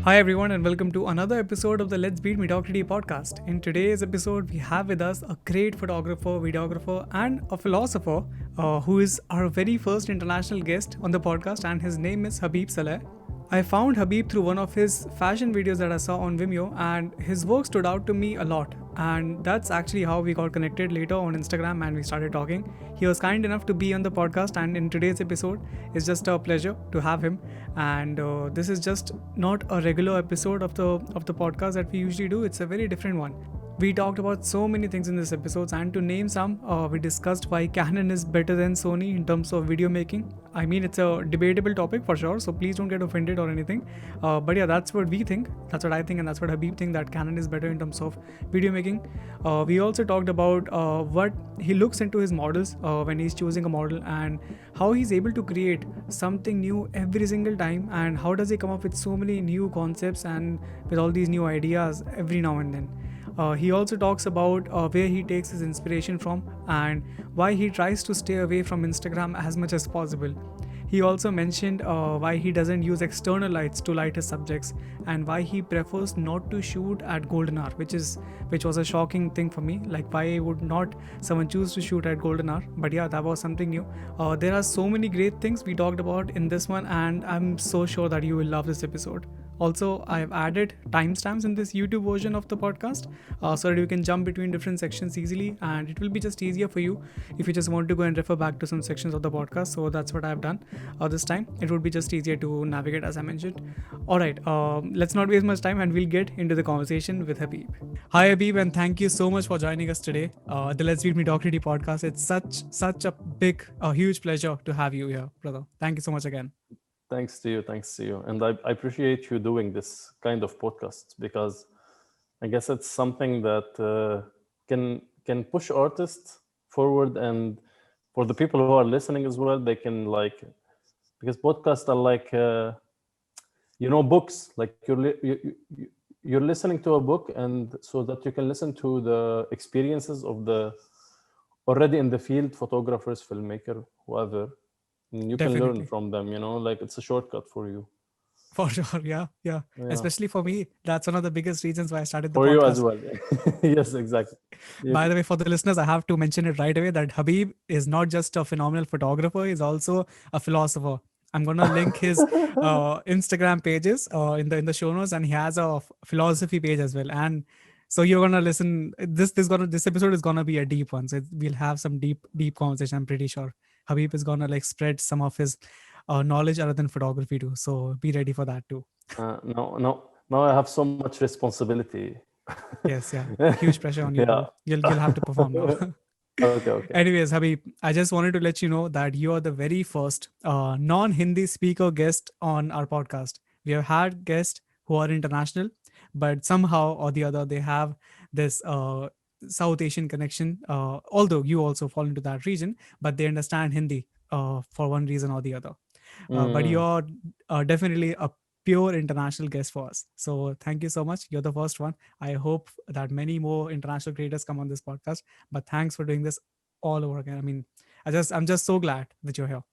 Hi everyone and welcome to another episode of the Let's Beat Mediocrity podcast. In today's episode, we have with us a great photographer, videographer, and a philosopher who is our very first international guest on the podcast, and his name is Habib Saleh. I found Habib through one of his fashion videos that I saw on Vimeo, and his work stood out to me a lot. And that's actually how we got connected later on Instagram and we started talking. He was kind enough to be on the podcast, and in today's episode, it's just a pleasure to have him. And this is just not a regular episode of the podcast that we usually do. It's a very different one. We talked about so many things in this episode, and to name some, we discussed why Canon is better than Sony in terms of video making. I mean, it's a debatable topic for sure, so please don't get offended or anything. But yeah, that's what we think. That's what I think, and that's what Habib thinks, that Canon is better in terms of video making. We also talked about what he looks into his models when he's choosing a model, and how he's able to create something new every single time, and how does he come up with so many new concepts and with all these new ideas every now and then. He also talks about where he takes his inspiration from and why he tries to stay away from Instagram as much as possible. He also mentioned why he doesn't use external lights to light his subjects, and why he prefers not to shoot at golden hour, which was a shocking thing for me. Like, why would not someone choose to shoot at golden hour? But yeah, that was something new. There are so many great things we talked about in this one, and I'm so sure that you will love this episode. Also, I've added timestamps in this YouTube version of the podcast so that you can jump between different sections easily, and it will be just easier for you if you just want to go and refer back to some sections of the podcast. So that's what I've done this time. It would be just easier to navigate, as I mentioned. All right, let's not waste much time, and we'll get into the conversation with Habib. Hi Habib, and thank you so much for joining us today. The Let's Beat Mediocrity podcast. It's such a big, huge pleasure to have you here, brother. Thank you so much again. Thanks to you. And I appreciate you doing this kind of podcasts, because I guess it's something that can push artists forward, and for the people who are listening as well, they can, like, because podcasts are like books. Like you're listening to a book, and so that you can listen to the experiences of the already in the field photographers, filmmaker, whoever. And you can learn Definitely. from them, like it's a shortcut for you. For sure, yeah. Yeah, Especially for me, that's one of the biggest reasons why I started the for you as podcast. well. Yes, exactly. By You, the way, for the listeners, I have to mention it right away that Habib is not just a phenomenal photographer; he's also a philosopher. I'm gonna link his Instagram pages in the show notes, and he has a philosophy page as well. And so you're gonna listen. This episode is gonna be a deep one. So we'll have some deep conversation. I'm pretty sure Habib is gonna like spread some of his knowledge other than photography too. So be ready for that too. now I have so much responsibility. Yes, yeah. Huge pressure on you, Yeah. bro. You'll have to perform now. Okay. Anyways, Habib, I just wanted to let you know that you are the very first non-Hindi speaker guest on our podcast. We have had guests who are international, but somehow or the other they have this South Asian connection. Although you also fall into that region, but they understand Hindi for one reason or the other. But Mm. you're definitely a pure international guest for us. So thank you so much. You're the first one. I hope that many more international creators come on this podcast. But thanks for doing this all over again. I mean, I'm just so glad that you're here.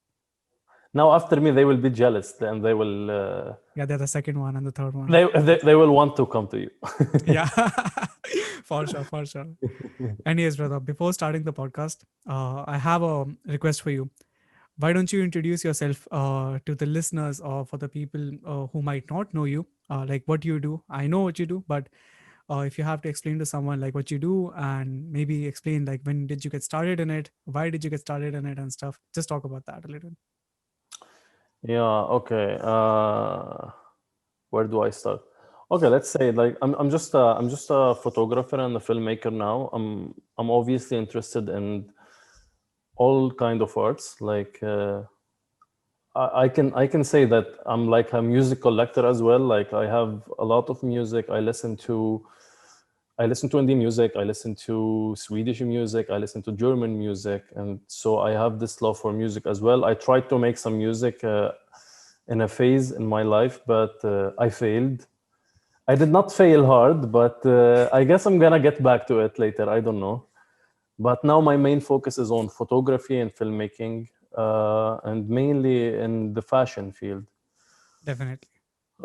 Now after me, they will be jealous, and they will Yeah, they're the second one and the third one. they will want to come to you. Yeah, for sure, for sure. Anyways, brother, before starting the podcast, I have a request for you. Why don't you introduce yourself to the listeners or for the people who might not know you, like what you do? I know what you do, but if you have to explain to someone like what you do, and maybe explain like when did you get started in it, why did you get started in it and stuff, just talk about that a little. Yeah. Okay. Where do I start? Okay, let's say, like, I'm just a photographer and a filmmaker now. I'm obviously interested in all kind of arts. Like I can say that I'm like a music collector as well. Like, I have a lot of music. I listen to Indian music. I listen to Swedish music. I listen to German music, and so I have this love for music as well. I tried to make some music in a phase in my life, but I failed. I did not fail hard, but I guess I'm gonna get back to it later. I don't know. But now my main focus is on photography and filmmaking, and mainly in the fashion field. Definitely.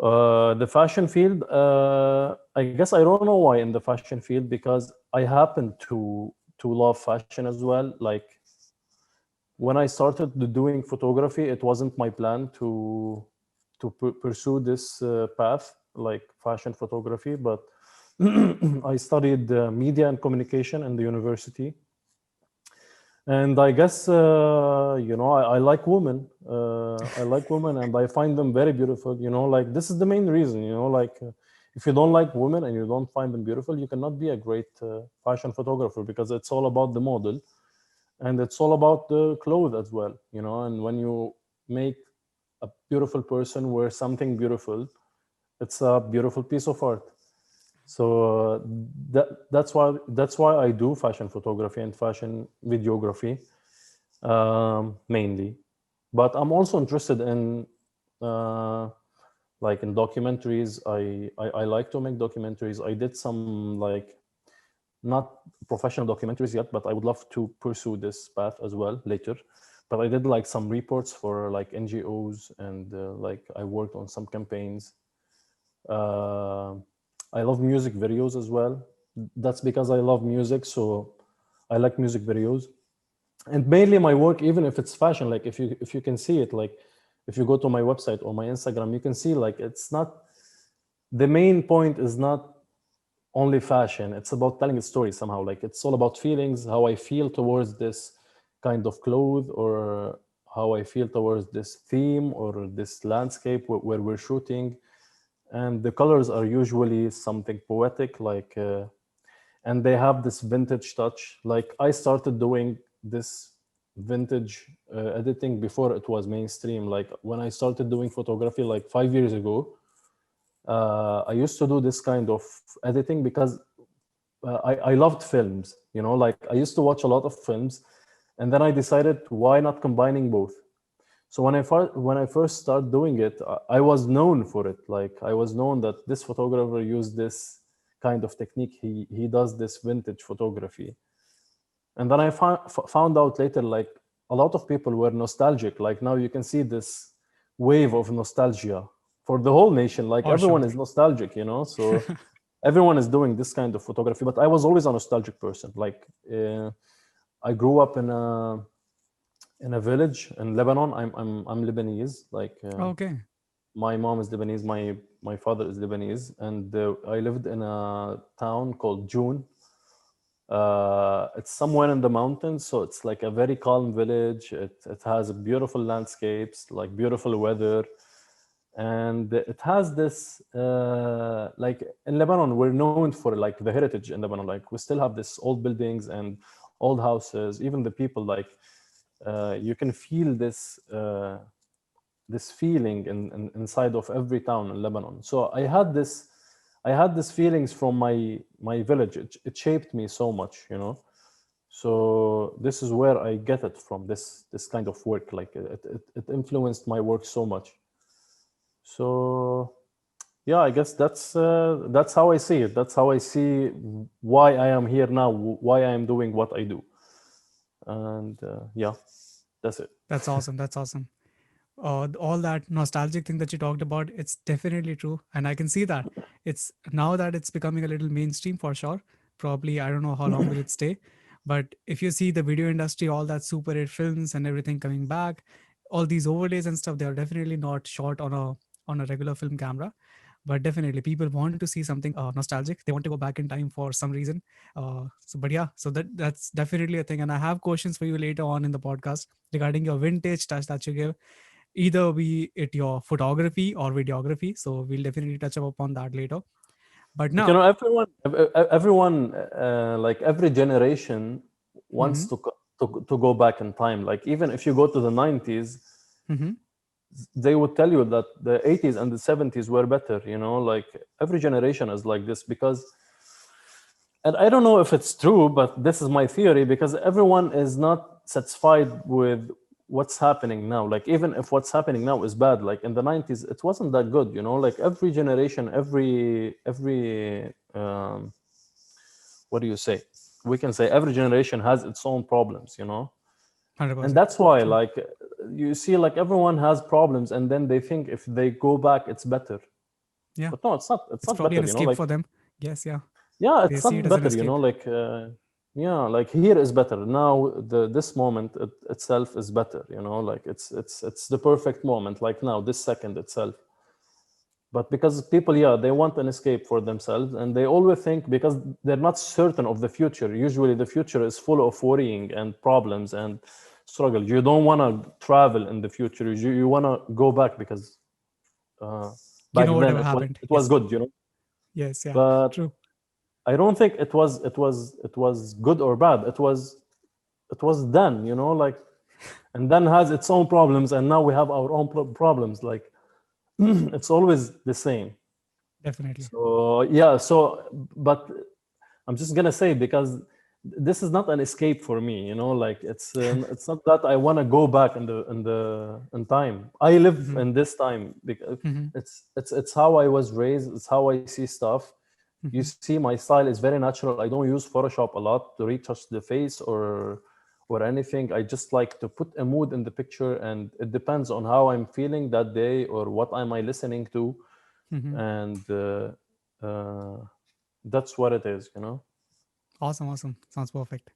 The fashion field, I guess I don't know why in the fashion field, because I happen to love fashion as well. Like when I started doing photography, it wasn't my plan to pursue this path, like fashion photography, but I studied media and communication in the university. And I guess I like women. I like women, and I find them very beautiful. Like this is the main reason. Like if you don't like women and you don't find them beautiful, you cannot be a great fashion photographer, because it's all about the model, and it's all about the clothes as well. And when you make a beautiful person wear something beautiful, it's a beautiful piece of art. So that's why I do fashion photography and fashion videography, mainly. But I'm also interested in like in documentaries. I like to make documentaries. I did some, like, not professional documentaries yet, but I would love to pursue this path as well later. But I did like some reports for like NGOs, and like I worked on some campaigns. uh, I love music videos as well. That's because I love music, so I like music videos. And mainly my work, even if it's fashion, like if you can see it, like if you go to my website or my Instagram, you can see, like, it's not, the main point is not only fashion. It's about telling a story somehow. Like it's all about feelings, how I feel towards this kind of clothes, or how I feel towards this theme or this landscape where we're shooting. And the colors are usually something poetic, like and they have this vintage touch. Like I started doing this vintage editing before it was mainstream. Like when I started doing photography like 5 years ago, I used to do this kind of editing because I loved films. Like I used to watch a lot of films, and then I decided, why not combining both? So when I first started doing it, I was known for it. Like I was known that this photographer used this kind of technique. He does this vintage photography. And then I found out later, like a lot of people were nostalgic. Like now you can see this wave of nostalgia for the whole nation. Like For everyone sure. is nostalgic, so everyone is doing this kind of photography. But I was always a nostalgic person. Like I grew up in a village in Lebanon. I'm Lebanese. Like Okay. my mom is Lebanese. My father is Lebanese, and I lived in a town called June. It's somewhere in the mountains, so it's like a very calm village. It has beautiful landscapes, like beautiful weather, and it has this like in Lebanon, we're known for like the heritage in Lebanon. Like we still have this old buildings and old houses. Even the people, like you can feel this feeling inside of every town in Lebanon. So I had this feelings from my village. It shaped me so much. So this is where I get it from. This kind of work, like it influenced my work so much. So yeah, I guess that's how I see it. That's how I see why I am here now, why I am doing what I do. And yeah, that's it. That's awesome. That's awesome. All that nostalgic thing that you talked about, it's definitely true. And I can see that. It's now that it's becoming a little mainstream for sure. Probably, I don't know how long will it stay. But if you see the video industry, all that super hit films and everything coming back, all these overlays and stuff, they are definitely not shot on a regular film camera. But definitely people want to see something nostalgic. They want to go back in time for some reason. But yeah, so that's definitely a thing. And I have questions for you later on in the podcast regarding your vintage touch that you give, either be it your photography or videography. So we'll definitely touch upon that later. But But now, everyone, like every generation wants hmm to go back in time. Like even if you go to the 90s, hmm they would tell you that the 80s and the 70s were better. Like every generation is like this, because, and I don't know if it's true, but this is my theory, because everyone is not satisfied with what's happening now. Like even if what's happening now is bad, like in the 90s it wasn't that good. Like every generation, every what do you say, we can say every generation has its own problems. And 100% that's why, true. like, you see, like everyone has problems, and then they think if they go back it's better. Yeah, But no, it's it's not probably better, an you know, escape like for them. Yes, yeah, yeah, they it's see it not as an better, you know, escape. like yeah, like here is better. Now this moment itself is better, you know, like it's the perfect moment, like now, this second itself. But because people, yeah, they want an escape for themselves, and they always think, because they're not certain of the future. Usually the future is full of worrying and problems and struggle. You don't want to travel in the future. You want to go back, because uh, You back know then whatever happened. it was Yes, good, you know. yes, yeah, But true. I don't think it was good or bad. It was then, you know, like, and then has its own problems, and now we have our own problems. Like it's always the same. Definitely. So yeah, but I'm just gonna say, because this is not an escape for me, you know, like it's not that I want to go back in time. I live Hmm. in this time, because Hmm. it's how I was raised. It's how I see stuff. You Hmm. see, my style is very natural. I don't use Photoshop a lot to retouch the face or anything. I just like to put a mood in the picture, and it depends on how I'm feeling that day or what am I listening to, Hmm. and uh, that's what it is, you know. Awesome, awesome. Sounds perfect.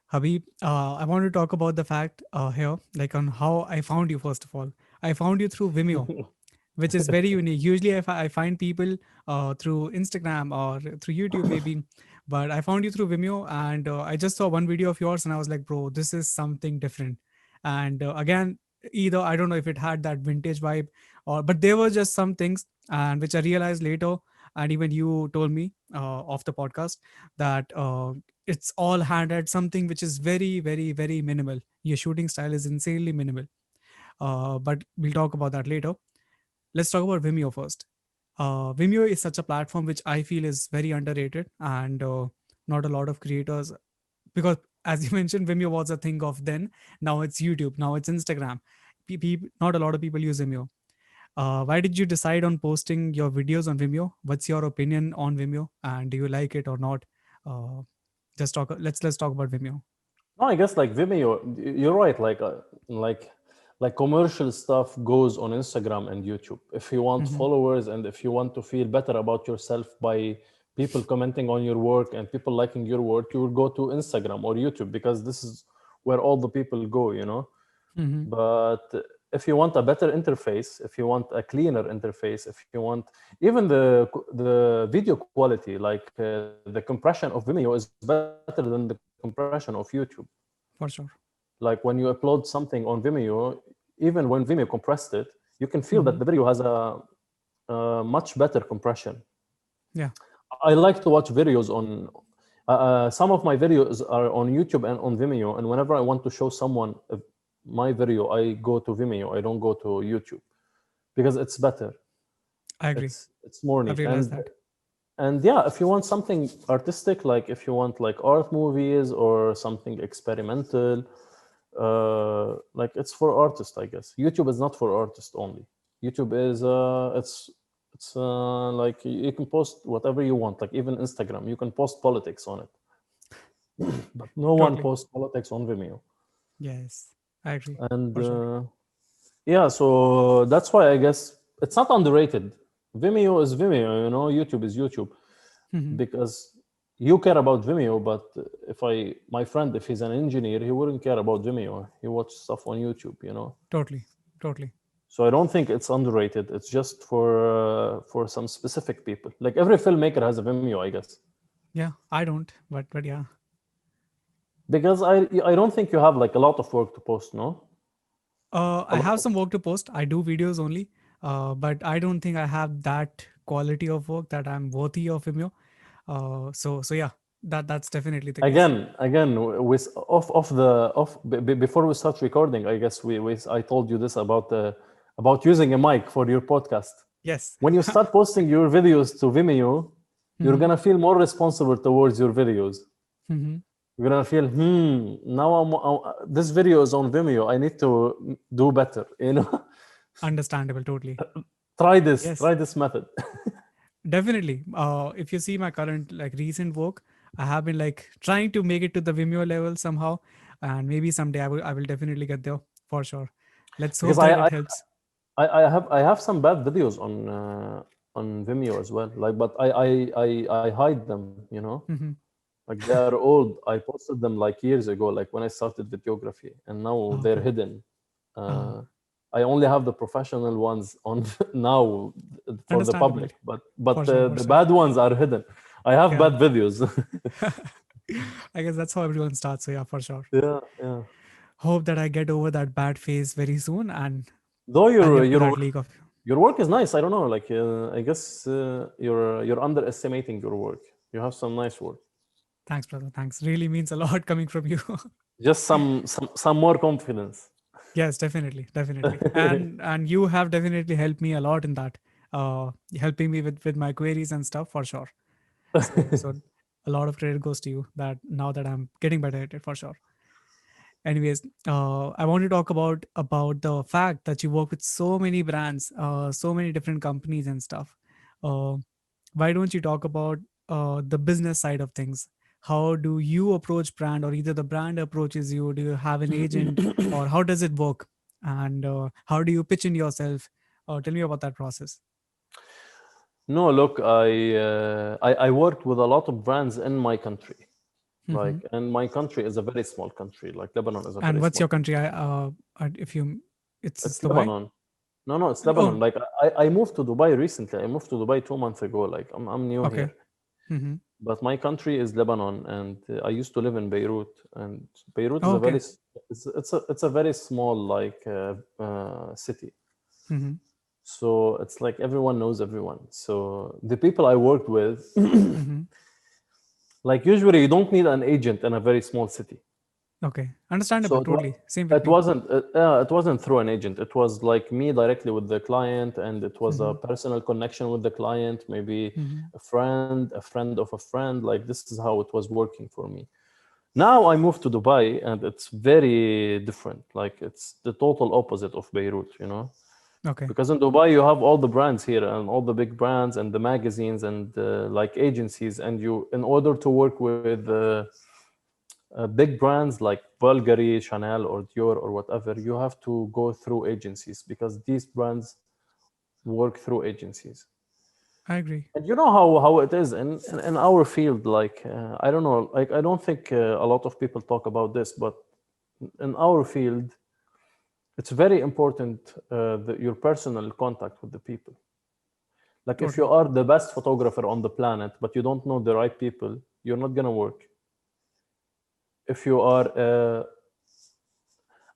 Habib, I want to talk about the fact here, like on how I found you. First of all, I found you through Vimeo, which is very unique. Usually, I find people through Instagram or through YouTube, maybe, but I found you through Vimeo, and I just saw one video of yours, and I was like, bro, this is something different. And again, either I don't know if it had that vintage vibe, or but there were just some things, and which I realized later, and even you told me off the podcast that it's all handed something which is very, very, very minimal. Your shooting style is insanely minimal. But we'll talk about that later. Let's talk about Vimeo first. Vimeo is such a platform which I feel is very underrated, and not a lot of creators, because as you mentioned, Vimeo was a thing of then. Now it's YouTube. Now it's Instagram. Not a lot of people use Vimeo. Why did you decide on posting your videos on Vimeo? What's your opinion on Vimeo, and do you like it or not? Uh, just talk. Let's talk about Vimeo. No, I guess like Vimeo, you're right. Like like commercial stuff goes on Instagram and YouTube. If you want Hmm. followers, and if you want to feel better about yourself by people commenting on your work and people liking your work, you will go to Instagram or YouTube, because this is where all the people go, you know. Hmm. But if you want a better interface, if you want a cleaner interface, if you want even the video quality, like the compression of Vimeo is better than the compression of YouTube. For sure. Like when you upload something on Vimeo, even when Vimeo compressed it, you can feel that the Hmm. video has a much better compression. Yeah, I like to watch videos on. Some of my videos are on YouTube and on Vimeo, and whenever I want to show someone my video, I go to Vimeo. I don't go to YouTube, because it's better. I agree. It's more I've neat, realized that. and yeah, if you want something artistic, like if you want like art movies or something experimental, like it's for artists, I guess. YouTube is not for artists only. YouTube is it's like you can post whatever you want. Like even Instagram, you can post politics on it, but no one Totally. posts politics on Vimeo. Yes, I agree. And For sure. yeah, so that's why I guess it's not underrated. Vimeo is Vimeo, you know. YouTube is YouTube, Hmm. because you care about Vimeo. But if my friend, if he's an engineer, he wouldn't care about Vimeo. He watches stuff on YouTube, you know. Totally. Totally. So I don't think it's underrated. It's just for some specific people. Like every filmmaker has a Vimeo, I guess. Yeah, I don't, but yeah. Because I don't think you have like a lot of work to post, no? A I lot have of, some work to post. I do videos only, but I don't think I have that quality of work that I'm worthy of Vimeo. So yeah, that's definitely the case. again, with off the off before we start recording, I guess we I told you this about using a mic for your podcast. Yes. When you start posting your videos to Vimeo, you're Hmm. gonna feel more responsible towards your videos. Hmm. You're gonna feel, now this video is on Vimeo. I need to do better. You know, Understandable. Totally. Yes. try this method. Definitely. If you see my current like recent work, I have been like trying to make it to the Vimeo level somehow, and maybe someday I will definitely get there for sure. Let's hope Because that it helps. I have some bad videos on Vimeo as well. Like, but I hide them, you know. Mm-hmm. Like they are old. I posted them like years ago, like when I started videography, and now they're Okay. hidden. Uh, I only have the professional ones on now for the Understandable. public, but For sure. For the sure. bad ones are hidden. I have Yeah. bad videos. I guess that's how everyone starts. So yeah, for sure. Yeah, yeah. Hope that I get over that bad phase very soon and Though I your live to your that work league of. your work is nice. I don't know. Like I guess you're underestimating your work. You have some nice work. Thanks, brother. Thanks. Really means a lot coming from you. Just some more confidence. Yes, definitely, definitely. And you have definitely helped me a lot in that. Helping me with my queries and stuff for sure. So a lot of credit goes to you that now that I'm getting better at it for sure. Anyways, I want to talk about the fact that you work with so many brands, so many different companies and stuff. Uh, why don't you talk about the business side of things? How do you approach brand, or either the brand approaches you? Do you have an agent, or how does it work? And how do you pitch in yourself? Tell me about that process. No, look, I worked with a lot of brands in my country. Hmm. Like, and my country is a very small country. Like Lebanon is a very And what's small your country. country? If you, it's It's Dubai. Lebanon. No, no, it's Lebanon. Oh, Like I moved to Dubai recently. I moved to Dubai 2 months ago. Like I'm new okay. here. Hmm. But my country is Lebanon, and I used to live in Beirut. And Beirut is Oh, a okay. it's a very small like city. Hmm. So it's like everyone knows everyone. So the people I worked with, Hmm. like usually you don't need an agent in a very small city. Okay, So understandable. Totally, same with me. it wasn't through an agent. It was like me directly with the client, and it was a Hmm. personal connection with the client. Maybe Hmm. a friend of a friend. Like this is how it was working for me. Now I moved to Dubai, and it's very different. Like it's the total opposite of Beirut. You know, Okay, because in Dubai you have all the brands here and all the big brands and the magazines and like agencies, and you in order to work with big brands like Bulgari, Chanel, or Dior, or whatever, you have to go through agencies because these brands work through agencies. I agree. And you know how it is in our field. Like I don't know, like I don't think a lot of people talk about this, but in our field, it's very important your personal contact with the people. Like if you Totally. are the best photographer on the planet, but you don't know the right people, you're not gonna work. If you are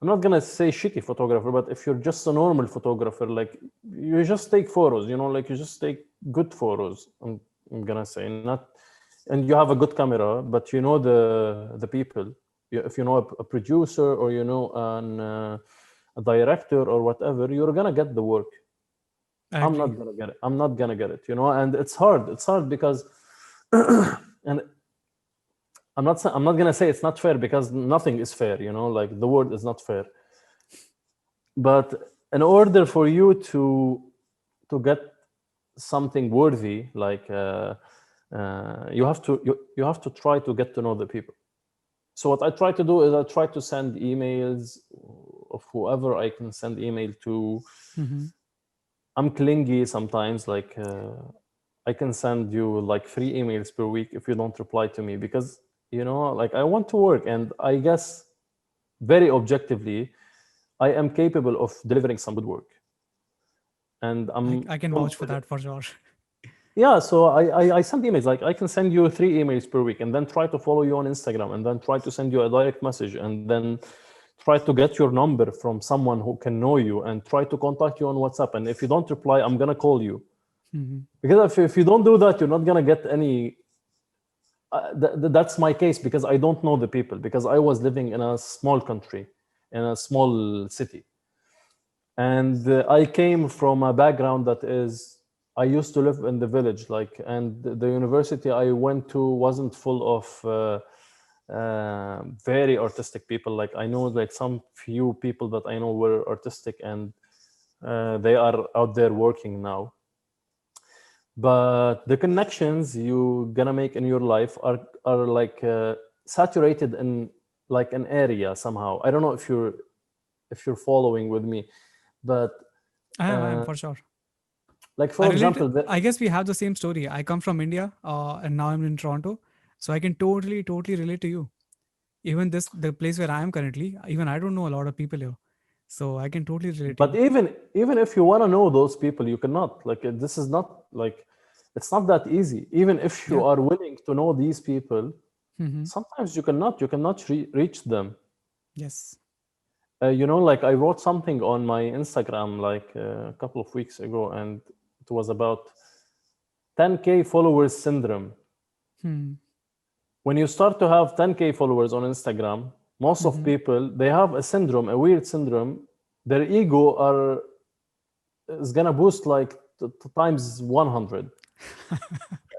I'm not gonna say shitty photographer, but if you're just a normal photographer, like you just take photos, you know, like you just take good photos. I'm gonna say not, and you have a good camera, but you know the people. If you know a producer or you know a director or whatever, you're gonna get the work. I I'm not agree. gonna get it. I'm not gonna get it. You know, and it's hard. It's hard because, and I'm not gonna say it's not fair because nothing is fair. You know, like the world is not fair. But in order for you to get something worthy, like you have to try to get to know the people. So what I try to do is I try to send emails of whoever I can send email to. Hmm. I'm clingy sometimes, like I can send you like 3 emails per week if you don't reply to me because you know, like I want to work, and I guess very objectively, I am capable of delivering some good work, and I'm I can vouch for confident. that for sure. Yeah, so I send emails. Like I can send you 3 emails per week, and then try to follow you on Instagram, and then try to send you a direct message, and then try to get your number from someone who can know you, and try to contact you on WhatsApp. And if you don't reply, I'm gonna call you Hmm. because if you don't do that, you're not gonna get any. That's my case because I don't know the people because I was living in a small country, in a small city, and I came from a background that is I used to live in the village, like, and the university I went to wasn't full of very artistic people. Like I know like some few people that I know were artistic, and they are out there working now, but the connections you gonna make in your life are like saturated in like an area somehow. I don't know if you're following with me, but I am uh, for sure. Like I for relate. example, I guess we have the same story. I come from India, and now I'm in Toronto, so I can totally relate to you. Even the place where I am currently, even I don't know a lot of people here, so I can totally relate to but you. even if you want to know those people, you cannot. Like this is not like, it's not that easy. Even if you Yeah. are willing to know these people, Mm-hmm. sometimes you cannot reach them. Yes. Like I wrote something on my Instagram like a couple of weeks ago, and it was about 10K followers syndrome. Hmm. When you start to have 10K followers on Instagram, most of Mm-hmm. people, they have a syndrome, a weird syndrome. Their ego are is gonna boost like times 100.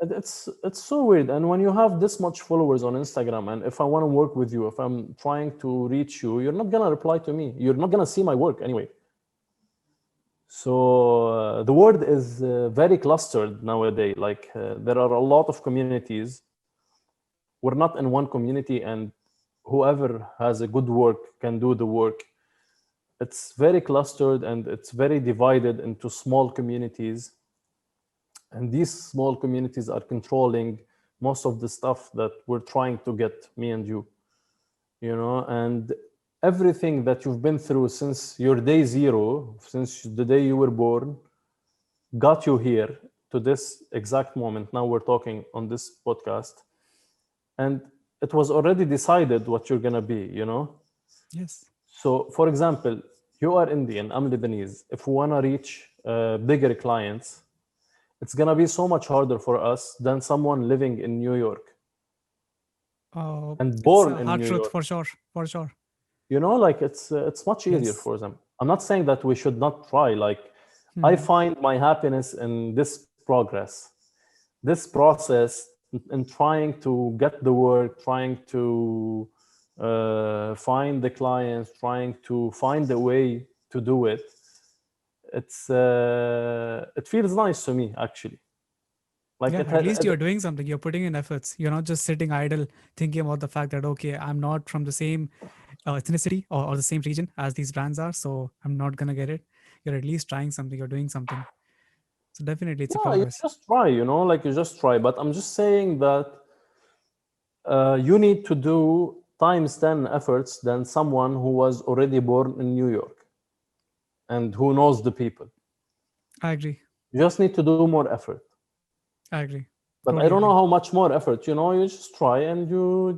It's so weird. And when you have this much followers on Instagram, and if I want to work with you, if I'm trying to reach you, you're not gonna reply to me. You're not gonna see my work anyway. So the world is very clustered nowadays. Like there are a lot of communities. We're not in one community, and whoever has a good work can do the work. It's very clustered and it's very divided into small communities, and these small communities are controlling most of the stuff that we're trying to get, me and you, and everything that you've been through since your day zero, since the day you were born, got you here to this exact moment. Now we're talking on this podcast, and it was already decided what you're gonna be. Yes. So for example, you are Indian, I'm Lebanese. If we want to reach bigger clients, it's gonna be so much harder for us than someone living in New York and It's born a in hard New truth York. for sure. For sure. Like it's much easier Yes. for them. I'm not saying that we should not try. Like I Mm-hmm. find my happiness in this progress, this process, in trying to get the work, trying to find the clients, trying to find a way to do it. It feels nice to me actually. Like Yeah, at least you're doing something. You're putting in efforts. You're not just sitting idle thinking about the fact that, okay, I'm not from the same ethnicity or the same region as these brands are, so I'm not going to get it. You're at least trying something. You're doing something. So definitely it's a yeah, you progress. just try, like you just try. But I'm just saying that you need to do times 10 efforts than someone who was already born in New York and who knows the people. I agree. You just need to do more effort. I agree. But I Totally don't know agree. how much more effort, you just try and Who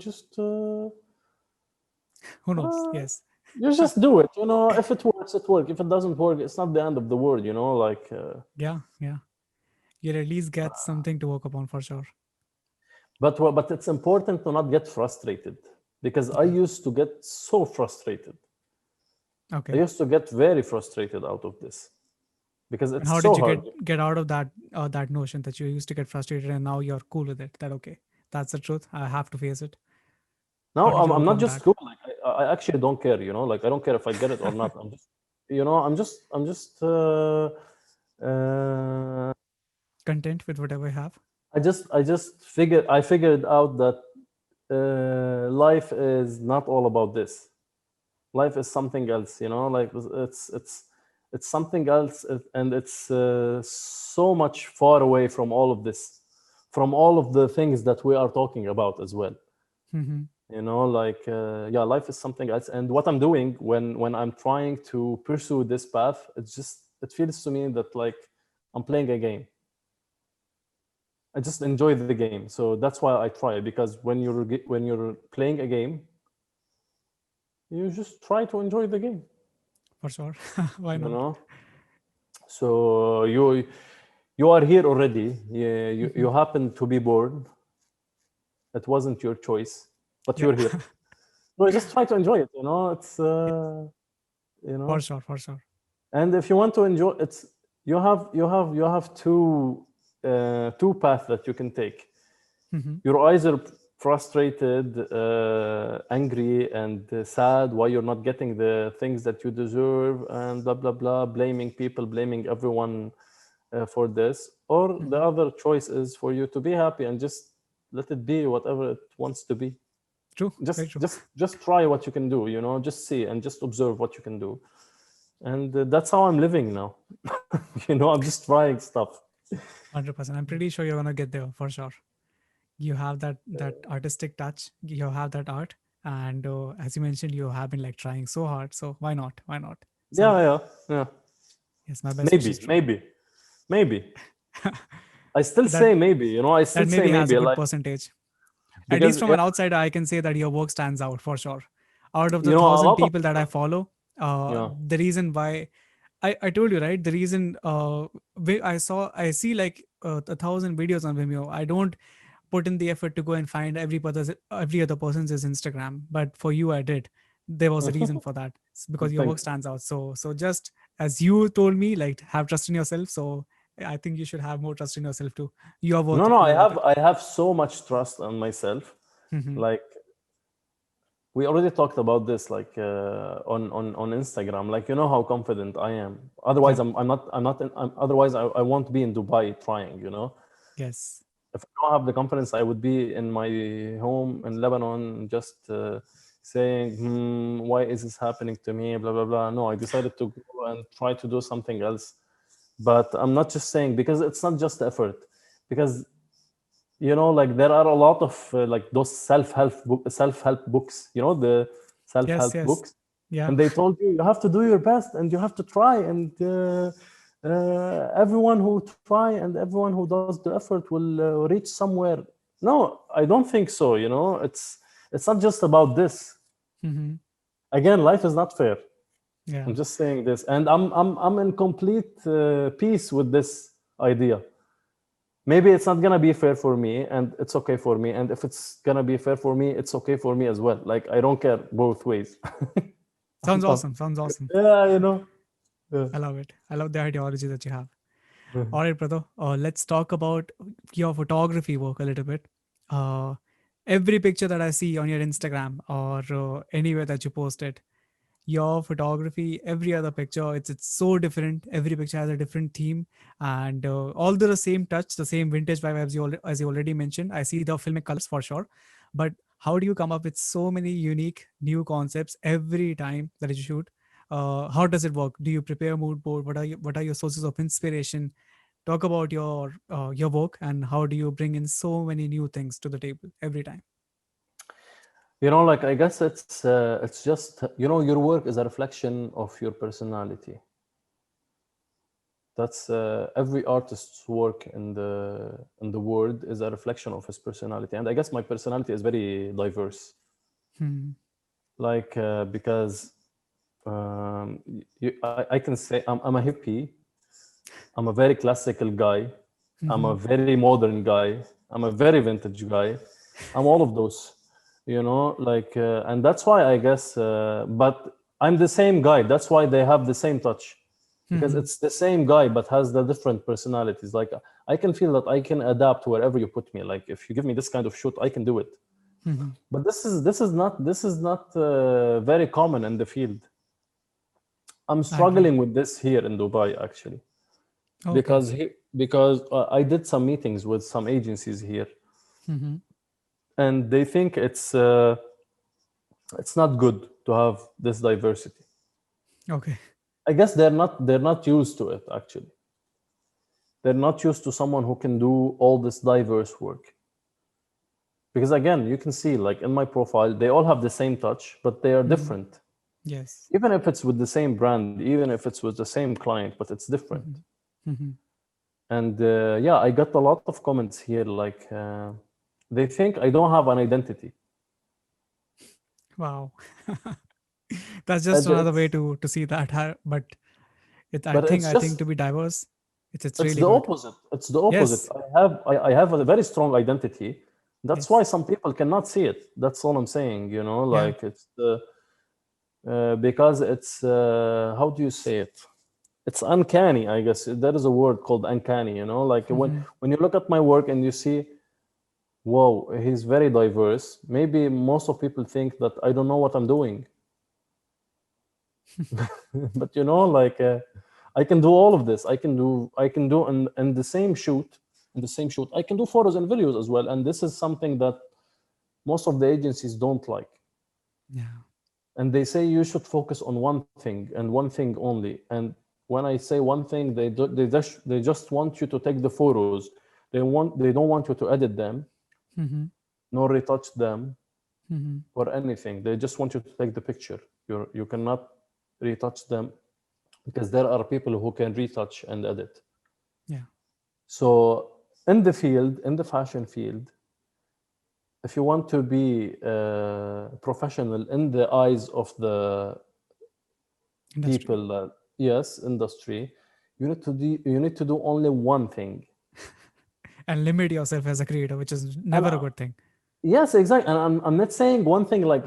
knows? uh, Yes. you just do it. If it works, it works. If it doesn't work, it's not the end of the world. Like, Yeah. Yeah. You'll at least get something to work upon for sure. but it's important to not get frustrated, because I Yeah. used to get so frustrated. I Okay. used to get very frustrated out of this because And it's how so did you hard. get out of that notion that you used to get frustrated and now you're cool with it? That okay, that's the truth. I have to face it. How Now did you I'm not overcome just that? cool. Like I actually don't care. Like I don't care if I get it or not. Uh, Content with whatever you have. I figured out that life is not all about this. Life is something else. Like it's something else, and it's so much far away from all of this, from all of the things that we are talking about as well. Mm-hmm. Like yeah, life is something else. And what I'm doing when I'm trying to pursue this path, it feels to me that like I'm playing a game. I just enjoy the game, so that's why I try, because when you're playing a game, you just try to enjoy the game. For sure. Why you not? know so you are here already. Yeah, you Hmm. happen to be born. It wasn't your choice, but Yeah. you're here. So just try to enjoy it. It's Yeah. you For know sure. For sure. and if you want to enjoy it, you have two paths that you can take. Hmm. You're either frustrated, angry, and sad why you're not getting the things that you deserve, and blah blah blah, blaming people, blaming everyone for this. Or the Hmm. other choice is for you to be happy and just let it be whatever it wants to be. True. Very Just true. just just try what you can do. Just see and just observe what you can do. And that's how I'm living now. I'm just trying stuff. 100%. I'm pretty sure you're gonna get there for sure. You have that artistic touch. You have that art, and as you mentioned, you have been like trying so hard. So why not? Why not? Yeah, So yeah, yeah. yes, my best Maybe, wishes, bro. maybe, maybe. I still that say maybe, I still that say maybe has a maybe, good like, percentage. At least because, from yeah, an outsider, I can say that your work stands out for sure. Out of the a 1,000 lot of, people that I follow, yeah. the reason why I told you right, the reason I see like 1,000 videos on Vimeo. I don't put in the effort to go and find every other person's Instagram, but for you, I did. There was a reason for that. It's because your Thank work stands out. So just as you told me, like have trust in yourself. So I think you should have more trust in yourself too. You are worth No, it. no, You I are worth have it. I have so much trust on myself. Hmm. Like, we already talked about this, like, on Instagram. Like, how confident I am. Otherwise, Yep. otherwise I won't be in Dubai trying. Yes. If I don't have the confidence, I would be in my home in Lebanon, just saying, why is this happening to me? Blah blah blah. No, I decided to go and try to do something else. But I'm not just saying, because it's not just effort. Because, like, there are a lot of like those self-help books, the Yes. self-help Yes. books, Yeah. and they told you have to do your best and you have to try, and everyone who try and everyone who does the effort will reach somewhere. No, I don't think so. It's not just about this. Hmm. Again, life is not fair. Yeah. I'm just saying this, and I'm in complete peace with this idea. Maybe it's not gonna be fair for me, and it's okay for me, and if it's gonna be fair for me, it's okay for me as well. Like, I don't care both ways. Sounds awesome. Sounds awesome. Yeah, yeah. I love it. I love the ideology that you have. All right, brother. Let's talk about your photography work a little bit. Uh, every picture that I see on your Instagram or anywhere that you post it, your photography, every other picture, it's so different. Every picture has a different theme, and although the same touch, the same vintage vibe as you already mentioned. I see the filmic colors for sure, but how do you come up with so many unique new concepts every time that you shoot? How does it work? Do you prepare a mood board? What are your sources of inspiration? Talk about your work and how do you bring in so many new things to the table every time. Like, I guess it's just, your work is a reflection of your personality. That's every artist's work in the world is a reflection of his personality, and I guess my personality is very diverse. Hmm. Like, because I can say I'm a hippie. I'm a very classical guy. I'm a Hmm. very modern guy. I'm a very vintage guy. I'm all of those, like, and that's why I guess, but I'm the same guy. That's why they have the same touch, because Hmm. it's the same guy but has the different personalities. Like, I can feel that I can adapt wherever you put me. Like, if you give me this kind of shoot, I can do it. Hmm. But this is not very common in the field. I'm I agree. struggling with this here in Dubai, actually, Okay. because I did some meetings with some agencies here, Hmm. and they think it's not good to have this diversity. Okay. I guess they're not used to it, actually. They're not used to someone who can do all this diverse work. Because, again, you can see, like, in my profile, they all have the same touch, but they are Hmm. different. Yes. Even if it's with the same brand, even if it's with the same client, but it's different. Hmm. Hmm. And yeah, I got a lot of comments here, like, they think I don't have an identity. Wow. That's just And another way to see that. But I but think it's I think just to be diverse, it's it's really the good. opposite. It's the opposite. Yes. I have a very strong identity. That's why Yes. some people cannot see it. That's all I'm saying. Yeah. Like, it's because it's, how do you say it? It's uncanny, I guess. There is a word called uncanny. Like, when Hmm. when you look at my work and you see, whoa, he's very diverse. Maybe most of people think that I don't know what I'm doing. But, like, I can do all of this. I can do in the same shoot, I can do photos and videos as well, and this is something that most of the agencies don't like. Yeah. And they say you should focus on one thing and one thing only. And when I say one thing, they just want you to take the photos. They don't want you to edit them, Mm-hmm. nor retouch them, Mm-hmm. or anything. They just want you to take the picture. You cannot retouch them because there are people who can retouch and edit. Yeah. So in the fashion field, if you want to be professional in the eyes of the Industry. people that, yes, industry, you need to do only one thing. And limit yourself as a creator, which is And never a good thing. yes, exactly. And I'm not saying one thing like,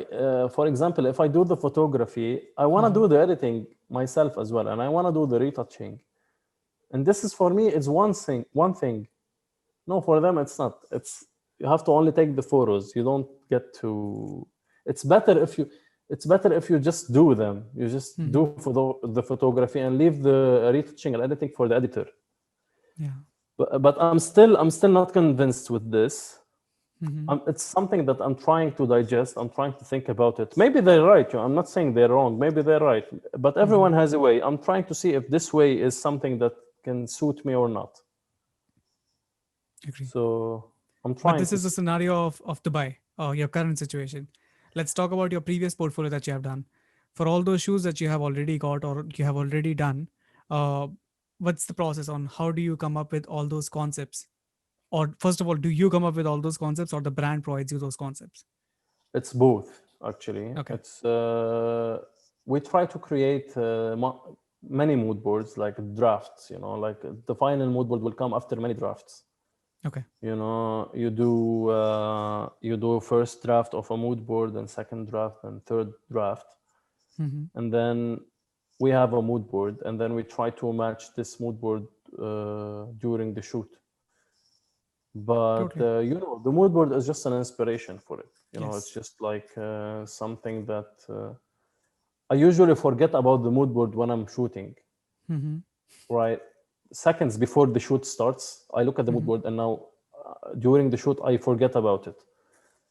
for example, if I do the photography, I want to Mm-hmm. do the editing myself as well, and I want to do the retouching. And this is for me, it's one thing. One thing. No, for them, it's not. It's you have to only take the photos. You don't get to. It's better if you. It's better if you just do them. You just Mm-hmm. do the photography and leave the retouching and editing for the editor. Yeah. But I'm still not convinced with this. Mm-hmm. It's something that I'm trying to digest. I'm trying to think about it. Maybe they're right. I'm not saying they're wrong. Maybe they're right. But Mm-hmm. everyone has a way. I'm trying to see if this way is something that can suit me or not. Agree. So I'm But trying this to is the see. scenario of Dubai, your current situation. Let's talk about your previous portfolio that you have done. For all those shoes that you have already got or you have already done, uh, what's the process on how do you come up with all those concepts? Or first of all, do you come up with all those concepts or the brand provides you those concepts? It's both, actually. Okay. It's we try to create many mood boards, like drafts. Like the final mood board will come after many drafts. Okay. You do first draft of a mood board, and second draft, and third draft, Mm-hmm. and then we have a mood board, and then we try to match this mood board during the shoot. But Totally. the mood board is just an inspiration for it. It's Yes. just like something that I usually forget about the mood board when I'm shooting. Mm-hmm. Right, seconds before the shoot starts, I look at the mood Mm-hmm. board, and now during the shoot I forget about it.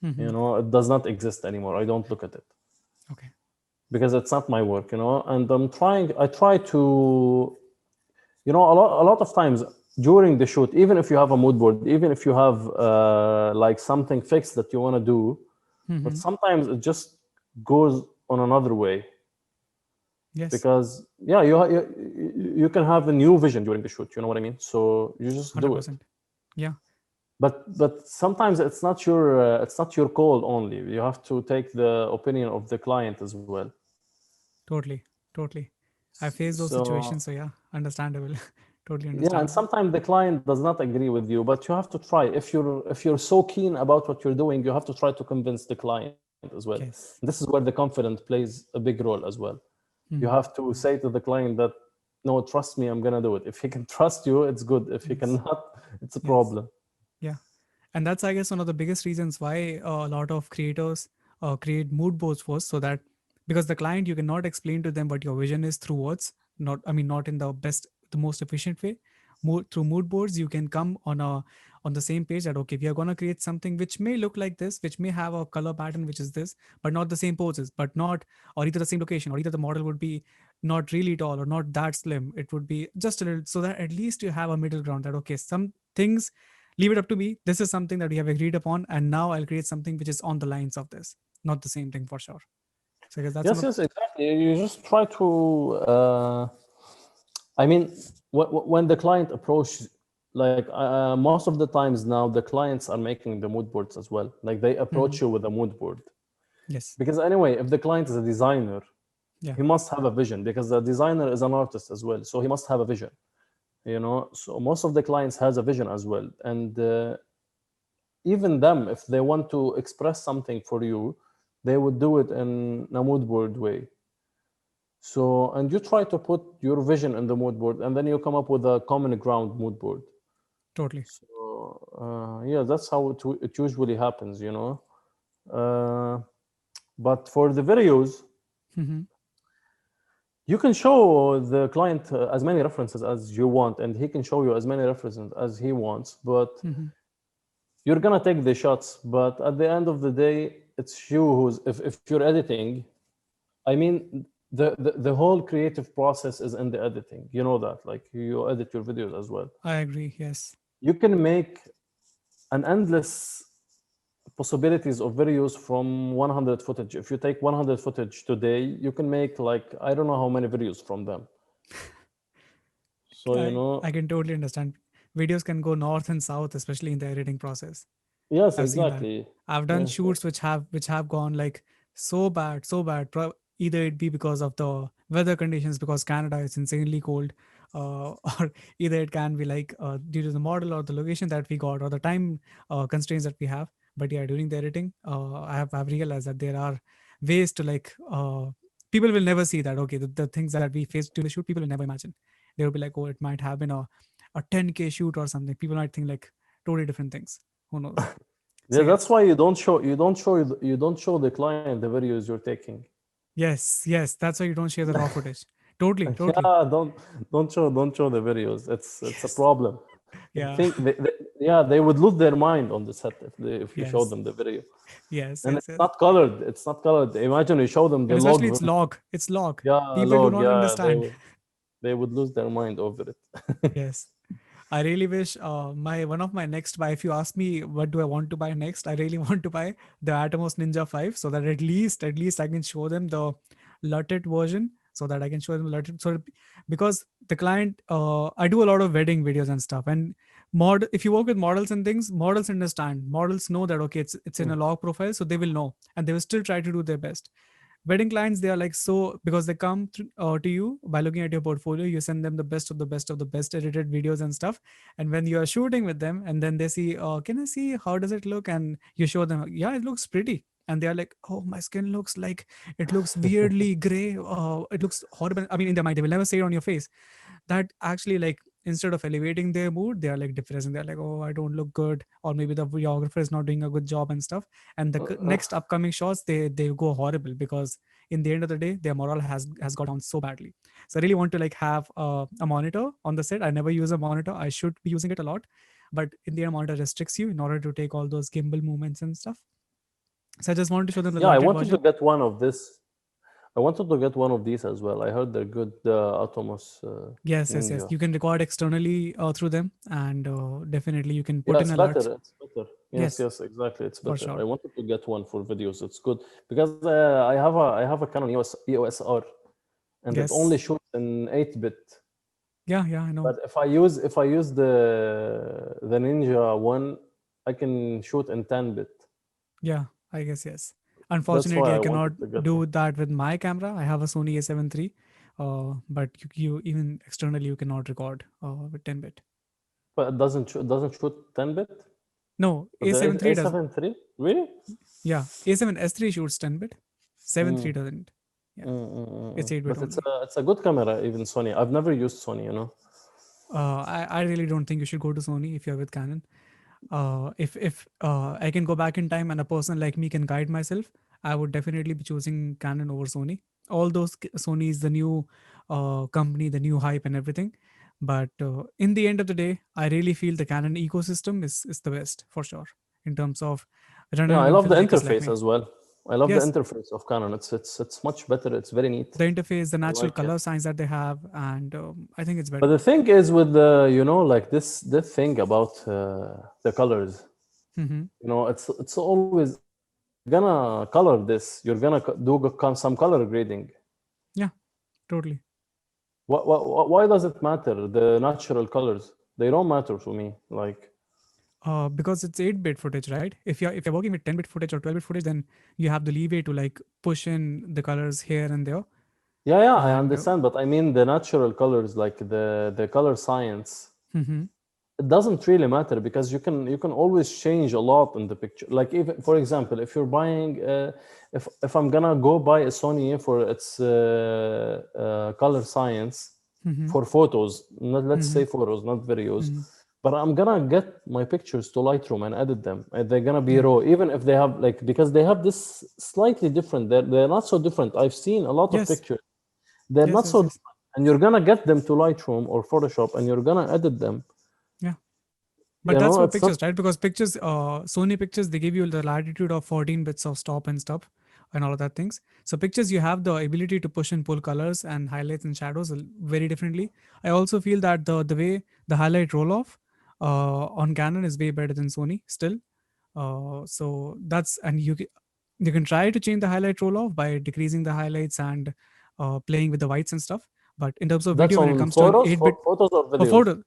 Mm-hmm. It does not exist anymore. I don't look at it Okay. because it's not my work. And I try to, a lot of times during the shoot, even if you have a mood board, even if you have like something fixed that you want to do, but Mm-hmm. sometimes it just goes on another way. Yes. Because yeah, you can have a new vision during the shoot, you know what I mean, so you just do it. 100%. Yeah. But sometimes it's not your call only. You have to take the opinion of the client as well. Totally. Totally. I face those So situations. So yeah, understandable. Totally yeah, and understandable. sometimes the client does not agree with you, but you have to try. If you're so keen about what you're doing, you have to try to convince the client as well. This is Yes. where the confidence plays a big role as well. You Mm-hmm. have to say to the client that, no, trust me, I'm gonna do it. If he can trust you, it's good. If he Yes. cannot, it's a Yes. problem. Yeah. And that's, I guess, one of the biggest reasons why a lot of creators create mood boards first, so that because the client, you cannot explain to them what your vision is through words, not, I mean, not in the best, the most efficient way. Through mood boards, you can come on the same page that okay, we are going to create something which may look like this, which may have a color pattern which is this, but not the same poses, but not, or either the same location, or either the model would be not really tall or not that slim. It would be just a little, so that at least you have a middle ground that okay, some things leave it up to me. This is something that we have agreed upon, and now I'll create something which is on the lines of this, not the same thing for sure. So I guess that's one Yes, of yes, exactly. You just try to. I mean, when the client approaches, like most of the times now, the clients are making the mood boards as well. Like they mm-hmm. approach you with a mood board. Yes, Because anyway, if the client is a designer, yeah, he must have a vision, because the designer is an artist as well. So he must have a vision. So most of the clients has a vision as well. And even them, if they want to express something for you, they would do it in a mood board way. So, and you try to put your vision in the mood board, and then you come up with a common ground mood board. totally. So, yeah, that's how it usually happens. Uh, but for the videos, Mm-hmm. you can show the client as many references as you want, and he can show you as many references as he wants. But Mm-hmm. you're gonna take the shots. But at the end of the day, it's you who's if you're editing. I mean, the whole creative process is in the editing. You know that, like you edit your videos as well. I agree. Yes. You can make an endless possibilities of videos from 100 footage. If you take 100 footage today, you can make like I don't know how many videos from them. So I can totally understand. Videos can go north and south, especially in the editing process. yes, I've seen that. exactly. I've done Yes, shoots which have gone like so bad, so bad. Either it be because of the weather conditions, because Canada is insanely cold, or either it can be like due to the model or the location that we got or the time constraints that we have. But yeah, during the editing, I've realized that there are ways to like people will never see that. Okay, the things that we faced during the shoot, people will never imagine. They will be like, oh, it might have been a 10K shoot or something. People might think like totally different things. Who knows? So yeah. yeah. That's why you don't show the client the videos you're taking. Yes, that's why you don't share the raw footage. Totally. Yeah, don't show the videos. It's a Yes. problem. I Yeah. think yeah, they would lose their mind on the set if you show Yes. them the video. Yes. And Yes. it's Yes. not colored. It's not colored. Imagine you show them And the especially log. it's log. It's log. Yeah, People do log. not Yeah, they understand. would they would lose their mind over it. Yes. I really wish my one of my next buy. If you ask me what do I want to buy next, I really want to buy the Atomos Ninja 5 so that at least I can show them the LUTed version so that I can show them LUTed. So because the client, I do a lot of wedding videos and stuff. And if you work with models and things, models understand. Models know that okay, it's in a Mm. log profile, so they will know and they will still try to do their best. Wedding clients, they are like, so because they come to you by looking at your portfolio, you send them the best of the best of the best edited videos and stuff. And when you are shooting with them and then they see, can I see how does it look, and you show them, yeah, it looks pretty, and they are like, oh, my skin looks like it looks weirdly gray, it looks horrible. I mean, in their mind they will never say it on your face. That actually, like, instead of elevating their mood, they are like depressing. They're like, oh, I don't look good, or maybe the videographer is not doing a good job and stuff. And the Uh, next upcoming shots, they go horrible because in the end of the day their morale has got down so badly. So I really want to like have a monitor on the set. I never use a monitor. I should be using it a lot, but in the end, monitor restricts you in order to take all those gimbal movements and stuff. So I just wanted to show them the yeah, I LUTed wanted to version. get one of this. I wanted to get one of these as well. I heard they're good. The Atomos Yes. Ninja. You can record externally through them, and definitely you can Yeah, put in it's better. alerts. It's better. Yes, Yes, yes, exactly. It's for better. I sure. wanted to get one for videos. It's good because I have a Canon EOS R, and it only Yes. shoots in 8-bit. Yeah, I know. But if I use the Ninja one, I can shoot in 10-bit. Yeah, I guess yes. That's Unfortunately, why I I wanted cannot to get one. do that with my camera. I have a Sony A7 III, but you even externally you cannot record with 10-bit. But it doesn't shoot 10-bit. No, The A7 III does. A7 III, really? Yeah, A7 S3 shoots 10-bit. 7 Mm, 3 doesn't. Yeah, it's 8-bit But it's only. a it's a good camera, even Sony. I've never used Sony. I really don't think you should go to Sony if you're with Canon. If I can go back in time and a person like me can guide myself, I would definitely be choosing Canon over Sony. All those Sony is the new company, the new hype and everything. But in the end of the day, I really feel the Canon ecosystem is the best for sure in terms of Yeah, I run-of-the-mill love the filmmakers like interface me. as well. I love the Yes, interface of Canon. It's much better. It's very neat. the interface, the I natural like it. color signs that they have, and I think it's But better. the thing is with like this thing about the colors. Hmm. It's always if you're gonna color this, you're gonna some color grading. Yeah, totally. Why does it matter? The natural colors, they don't matter to me. Like, Because it's 8-bit footage, right? If you're working with 10-bit footage or 12-bit footage, then you have the leeway to like push in the colors here and there. yeah, I And understand, but I mean the natural colors, like the color science. mhm, It doesn't really matter because you can always change a lot in the picture. Like, even for example, if you're buying if I'm gonna go buy a Sony for its color science mhm, for photos, not, let's say mhm, photos, not videos, mhm. but I'm gonna get my pictures to Lightroom and edit them, and they're gonna be Yeah. raw, even if they have, like, because they have this slightly different, they're not so different. I've seen a lot of Yes. pictures, they're not so Yes. different, and you're gonna get them to Lightroom or Photoshop and you're gonna edit them. Yeah. But that's for It's not. pictures, right? Because pictures, Sony pictures, they give you the latitude of 14 bits of stop and stuff. and all of that things. So pictures, you have the ability to push and pull colors and highlights and shadows very differently. I also feel that the way the highlight roll off on Canon is way better than Sony still. So that's, and you can try to change the highlight roll off by decreasing the highlights and playing with the whites and stuff. But in terms of That's video, when it on comes to an photos, 8-bit photos or for videos. photo,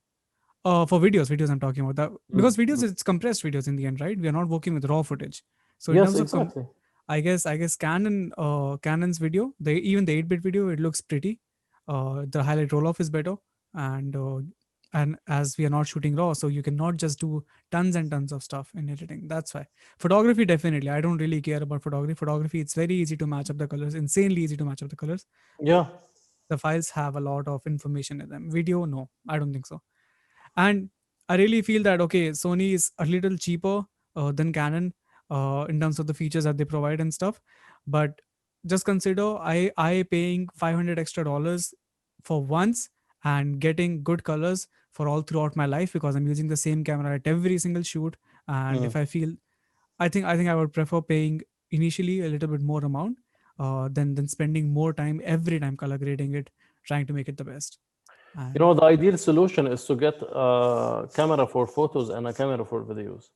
for videos I'm talking about that, because videos, Mm. it's compressed videos in the end, right? We are not working with raw footage. So in Yes, terms of exactly. I guess Canon's video, even the 8-bit video, it looks pretty. The highlight roll off is better, and as we are not shooting raw, so you cannot just do tons and tons of stuff in editing. That's why photography, definitely, I don't really care about photography. Photography, it's very easy to match up the colors, insanely easy to match up the colors. Yeah. The files have a lot of information in them. Video, no, I don't think so. And I really feel that, okay, Sony is a little cheaper than Canon in terms of the features that they provide and stuff. But just consider, I paying 500 extra dollars for once and getting good colors for all throughout my life, because I'm using the same camera at every single shoot. And Mm. if I feel, I think I would prefer paying initially a little bit more amount than spending more time every time color grading it, trying to make it the best. You know, And the ideal solution is to get a camera for photos and a camera for videos.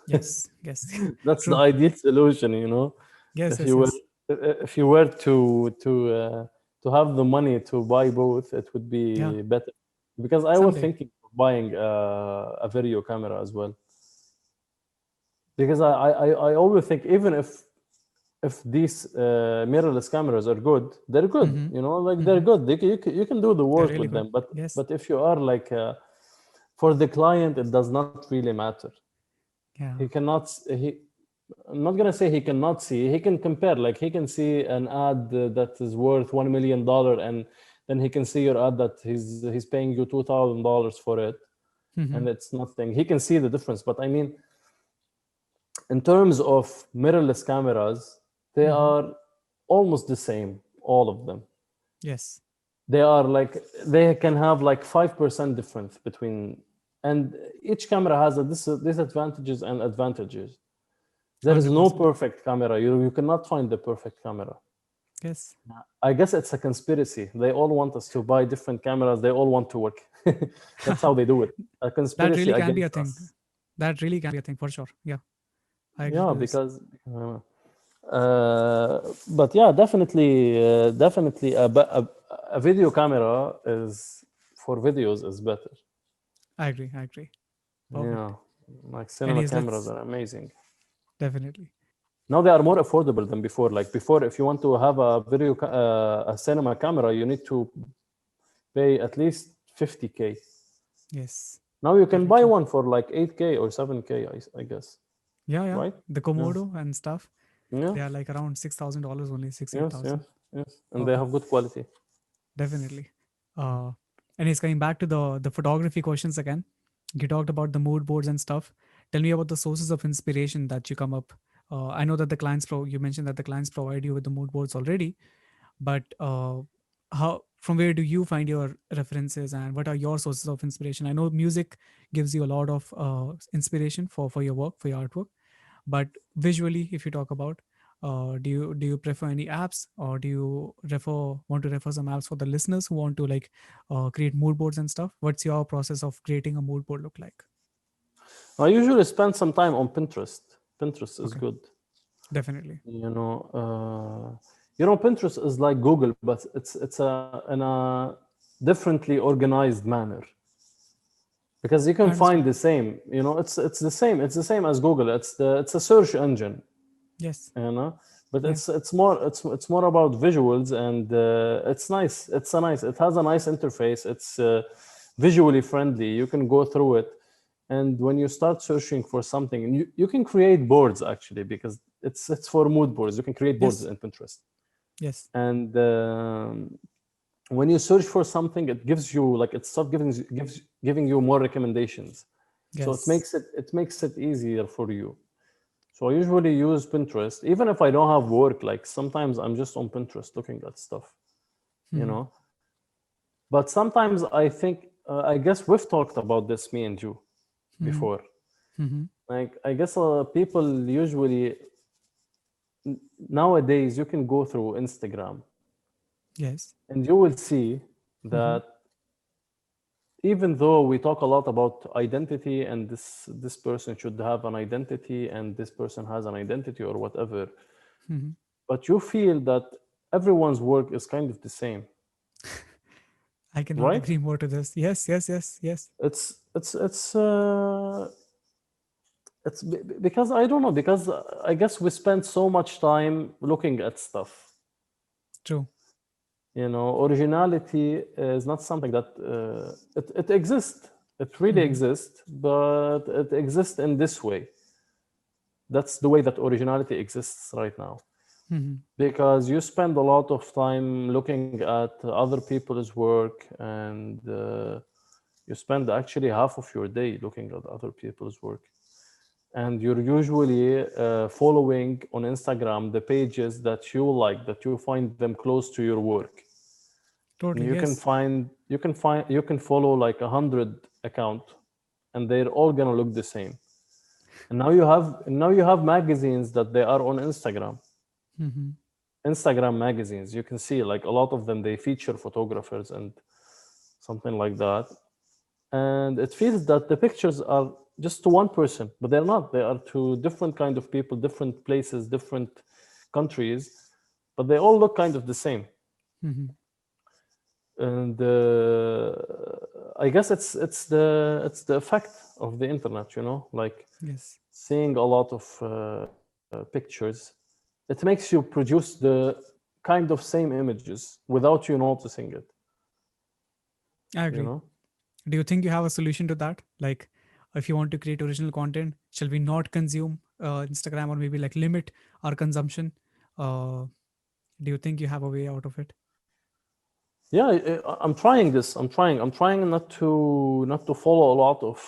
yes, yes, That's the true. ideal solution, you know. Yes, If yes, you were yes. if you were to have the money to buy both, it would Yeah, be better. Because I was someday. thinking of buying a video camera as well. Because I always think, even if these mirrorless cameras are good, they're good. Mm-hmm. You know, like they're Mm-hmm. good. You can do the They're work really with good. them. But Yes. but if you are like for the client, it does not really matter. He Yeah. cannot. He I'm not gonna say he cannot see. He can compare. Like he can see an ad that is worth $1 million, and then he can see your ad that he's paying you $2,000 for it, Mm-hmm. and it's nothing. He can see the difference. But I mean, in terms of mirrorless cameras, they Mm-hmm. are almost the same, all of them. Yes. They are like, they can have like 5% difference between, and each camera has a disadvantages and advantages. There is no 100%. perfect camera. You cannot find the perfect camera. Yes. I guess it's a conspiracy. They all want us to buy different cameras. They all want to work. That's how they do it. A That conspiracy really can be a against thing. us. That really can be a thing for sure. Yeah, I agree Yeah, to this. because but yeah, definitely a video camera is for videos is better. I agree. I agree. Yeah, Perfect. like cinema Anyways, cameras let's are amazing. definitely. Now they are more affordable than before. Like before, if you want to have a cinema camera, you need to pay at least 50K. Yes. Now you can Very buy true. one for like 8K or 7K, I guess. Yeah, yeah. Right? The Yeah. Komodo and stuff. Yeah. They are like around $6,000 only, six, eight Yes. Yes. thousand. Yes. And they Perfect. have good quality. Definitely. Uh, and he's coming back to the photography questions again. You talked about the mood boards and stuff. Tell me about the sources of inspiration that you come up. I know that you mentioned that the clients provide you with the mood boards already, but how, from where do you find your references, and what are your sources of inspiration? I know music gives you a lot of inspiration for your work, for your artwork, but visually, if you talk about, do you prefer any apps, or do you refer want to refer some apps for the listeners who want to like create mood boards and stuff? What's your process of creating a mood board look like? I usually spend some time on Pinterest. Pinterest is Okay, good. definitely. Pinterest is like Google, but it's in a differently organized manner, because you I can understand. find the same. It's the same. It's the same as Google. It's a search engine. Yes. you know but Yeah. it's more about visuals, and it's nice. It has a nice interface. It's visually friendly. You can go through it, and when you start searching for something, and you can create boards actually, because it's for mood boards. You can create boards Yes. in Pinterest, Yes. and when you search for something, it gives you, like, it starts giving you more recommendations. So it Yes. makes it easier for you. So I usually use Pinterest, even if I don't have work. Like sometimes I'm just on Pinterest looking at stuff, you Hmm. know. But sometimes I think, I guess we've talked about this, me and you, Hmm. before. Hmm. Like I guess people usually nowadays you can go through Instagram Yes. and you will see Mm-hmm. that even though we talk a lot about identity and this person should have an identity and this person has an identity or whatever, Mm-hmm. but you feel that everyone's work is kind of the same, I cannot right? agree more to this. Yes, yes, yes, yes. It's because I don't know, because I guess we spend so much time looking at stuff. True. Originality is not something that it exists. It really Mm-hmm. exists, but it exists in this way. That's the way that originality exists right now. Mm-hmm. Because you spend a lot of time looking at other people's work, and you spend actually half of your day looking at other people's work. And you're usually following on Instagram the pages that you like, that you find them close to your work. And Totally. Yes. you can follow like 100 account, and they're all gonna look the same. And now you have magazines that they are on Instagram. Mm-hmm. Instagram magazines, you can see like a lot of them, they feature photographers and something like that. And it feels that the pictures are just to one person, but they're not. They are to different kind of people, different places, different countries, but they all look kind of the same. Mm-hmm. And I guess it's the effect of the internet, like Yes. seeing a lot of pictures. It makes you produce the kind of same images without you noticing it, I you agree. know Do you think you have a solution to that? Like, if you want to create original content, shall we not consume Instagram, or maybe like limit our consumption? Uh, do you think you have a way out of it? Yeah, I'm trying this. I'm trying not to follow a lot of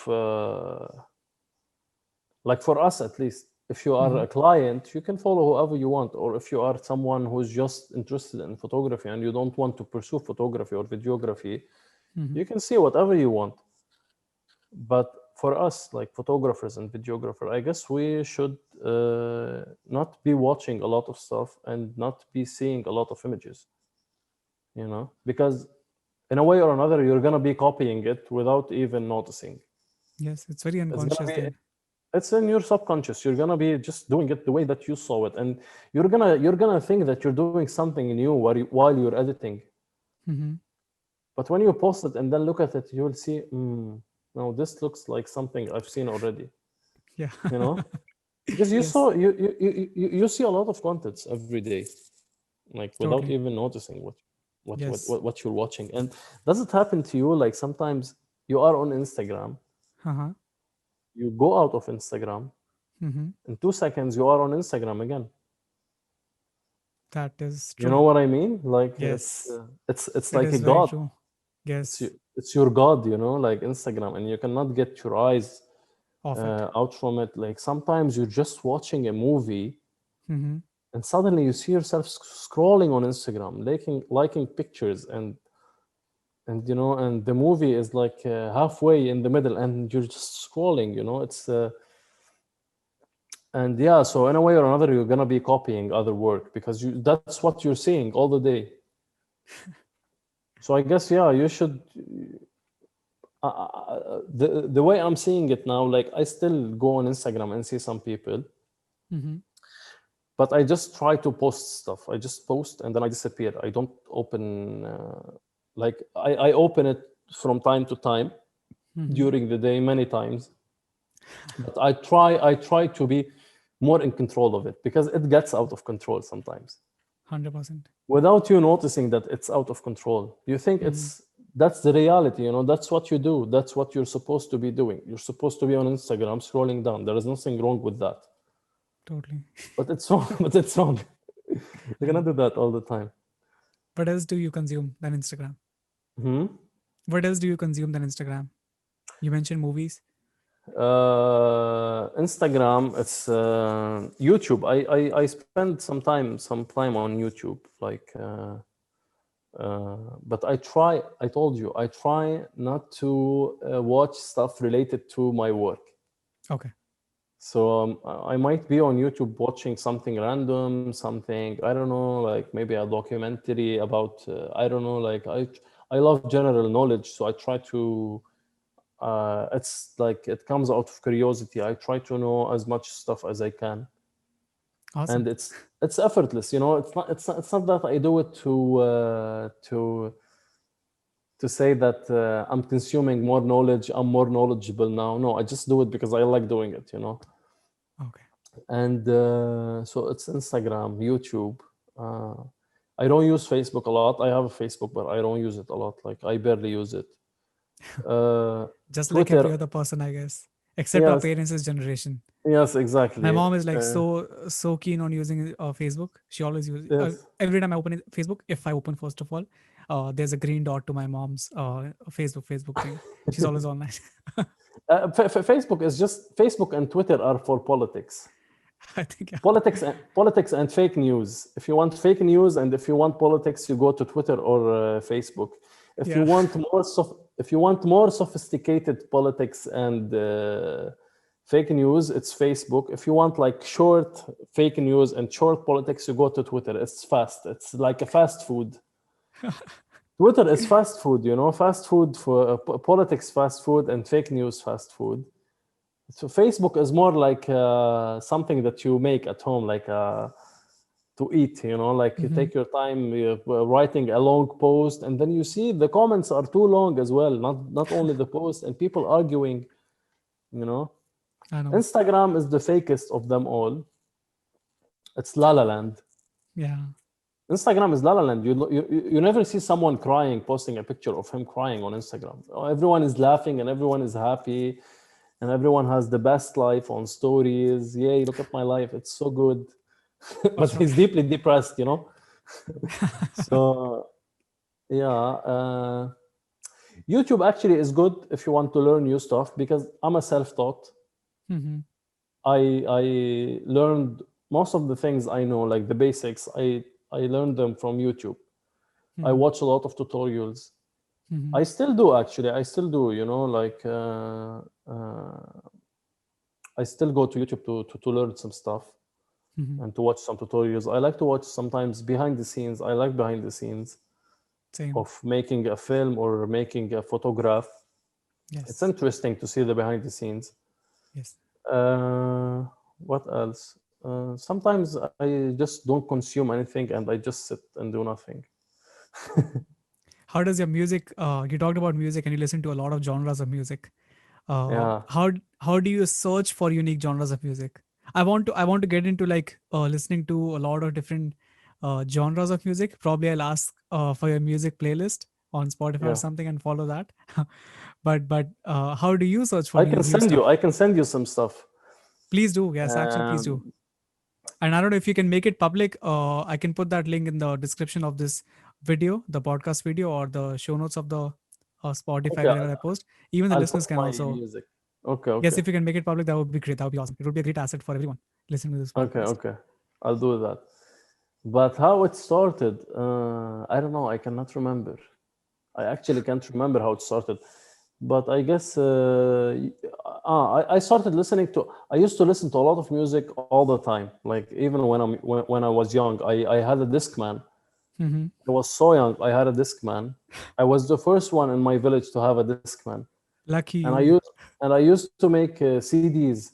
like, for us at least. If you are Mm-hmm. a client, you can follow whoever you want, or if you are someone who's just interested in photography and you don't want to pursue photography or videography, Mm-hmm. you can see whatever you want. But for us, like photographers and videographer, I guess we should not be watching a lot of stuff and not be seeing a lot of images, because in a way or another, you're gonna be copying it without even noticing. Yes, it's very It's gonna unconscious be then. it's in your subconscious. You're gonna be just doing it the way that you saw it, and you're gonna think that you're doing something new while you're editing. Mm-hmm. But when you post it and then look at it, you'll see, no, this looks like something I've seen already. Yeah. You know, because you Yes. saw you see a lot of contents every day, like without Totally. even noticing Yes. what you're watching. And does it happen to you, like sometimes you are on Instagram, Uh-huh. you go out of Instagram, Mm-hmm. in 2 seconds you are on Instagram again? That is You true. know what I mean? Like Yes. it's It like a is very god. true. It's Yes. you, it's your god, like Instagram, and you cannot get your eyes Off it. out from it. Like sometimes you're just watching a movie, Mm-hmm. and suddenly you see yourself scrolling on Instagram, liking pictures, and the movie is like halfway in the middle, and you're just scrolling. It's and yeah. So in a way or another, you're gonna be copying other work because that's what you're seeing all the day. So I guess, yeah, you should. The way I'm seeing it now, like I still go on Instagram and see some people, Mm-hmm. but I just try to post stuff. I just post and then I disappear. I don't open. Like I open it from time to time Mm-hmm. during the day many times, but I try to be more in control of it because it gets out of control sometimes 100%. without you noticing that it's out of control. You think Mm-hmm. that's the reality, that's what you do, that's what you're supposed to be doing. You're supposed to be on Instagram scrolling down. There is nothing wrong with that, Totally. but it's wrong. But it's wrong. You're gonna do that all the time. What else do you consume than Instagram? Hmm. What else do you consume than Instagram? You mentioned movies. Instagram, it's YouTube. I spend some time on YouTube, like but I told you, I try not to watch stuff related to my work. Okay. So I might be on YouTube watching something random, something I don't know, like maybe a documentary about I don't know, like I love general knowledge, so I try to. It's like it comes out of curiosity. I try to know as much stuff as I can, Awesome. and it's effortless. You know, it's not that I do it to say that I'm consuming more knowledge. I'm more knowledgeable now. No, I just do it because I like doing it. You know. Okay. And so it's Instagram, YouTube. Uh, I don't use Facebook a lot. I have a Facebook, but I don't use it a lot. Like I barely use it. Just like every Twitter, other person, I guess, except our yes, parents' generation. yes, My exactly. mom is like so keen on using Facebook. She always uses Yes. every time I open Facebook. If I open, first of all, there's a green dot to my mom's Facebook thing. She's always online. Facebook is just Facebook and Twitter are for politics. I think yeah. Politics and fake news. If you want fake news and if you want politics, you go to Twitter or Facebook. If you Yeah. want if you want more sophisticated politics and fake news, it's Facebook. If you want like short fake news and short politics, you go to Twitter. It's fast. It's like a fast food. Twitter is fast food, you know, fast food for politics, fast food, and fake news, fast food. So Facebook is more like something that you make at home, like to eat, you know, like you Hmm. take your time writing a long post, and then you see the comments are too long as well. Not only the post and people arguing, you know. I know. Instagram is the fakest of them all. It's La La Land. Yeah. Instagram is La La Land. You never see someone crying, posting a picture of him crying on Instagram. Everyone is laughing and everyone is happy and everyone has the best life on stories. Yay, look at my life. It's so good. For But sure. he's deeply depressed, you know? So, yeah. YouTube actually is good if you want to learn new stuff because I'm a self taught. Hmm. I learned most of the things I know, like the basics. I learned them from YouTube. I Hmm. watch a lot of tutorials. Hmm. I still do actually. I still do. You know, like I still go to YouTube to learn some stuff Hmm. and to watch some tutorials. I like to watch sometimes behind the scenes. I like behind the scenes Same. of making a film or making a photograph. It's Yes. interesting to see the behind the scenes. Yes. Uh, what else? Sometimes I just don't consume anything and I just sit and do nothing. How does your music? You talked about music, and you listen to a lot of genres of music. Yeah, How do you search for unique genres of music? I want to get into like listening to a lot of different genres of music. Probably I'll ask for your music playlist on Spotify or yeah. something and follow that. But how do you search for new stuff? I can send you some stuff. Please do. Yes, actually, please do. Um, And I don't know if you can make it public. I can put that link in the description of this video, the podcast video, or the show notes of the Spotify okay, wherever I post. Even the I'll put listeners can my also. music. Okay, Yes, okay, if you can make it public, that would be great. That would be awesome. It would be a great asset for everyone listening to this okay, podcast. okay. I'll do that. But how it started, I don't know. I cannot remember. I actually can't remember how it started. But I guess I started listening to. I used to listen to a lot of music all the time. Like even when I was young, I had a Discman. Mm-hmm. I was so young. I had a Discman. I was the first one in my village to have a Discman, Lucky and you. I used to make CDs.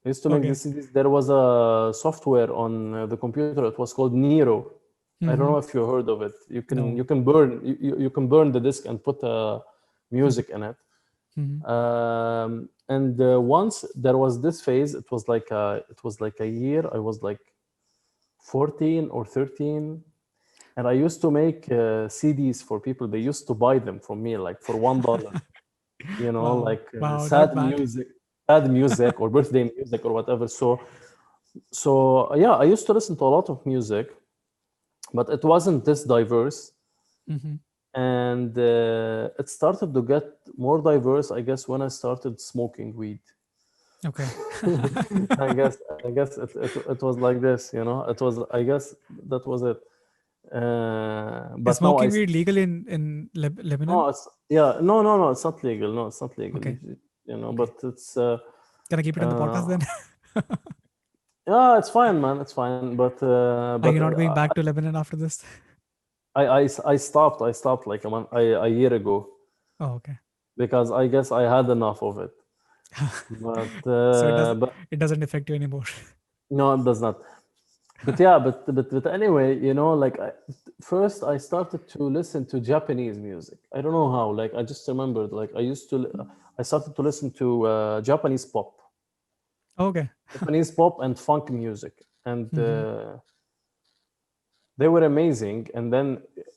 I used to make the Okay. CDs. There was a software on the computer. It was called Nero. I don't know Mm-hmm. if you heard of it. You No. can burn you can burn the disc and put music in it. Mm-hmm. And once there was this phase. It was like a year. I was like 14 or 13, and I used to make CDs for people. They used to buy them from me like for $1. You know, Wow. like Wow. Not bad. sad music or birthday music or whatever. So yeah, I used to listen to a lot of music, but it wasn't this diverse. Mm-hmm. And it started to get more diverse, I guess, when I started smoking weed. Okay. I guess it was like this, you know. It was, I guess, that was it. Is But now smoking weed legal in Lebanon? no, it's yeah, no, it's not legal. No, it's not legal. Okay. You know, Okay. but it's Can I keep it in the podcast uh, then? Yeah, it's fine, man. It's fine. Are you not going back to Lebanon after this? I stopped. I stopped like a year ago Oh, okay. because I guess I had enough of it. But So it doesn't affect you anymore. no, it does not. But yeah, but anyway, like first I started to listen to Japanese music. I don't know how. Like I just remembered. Like I started to listen to Japanese pop, Okay. Japanese pop and funk music, and Hmm. they were amazing. And then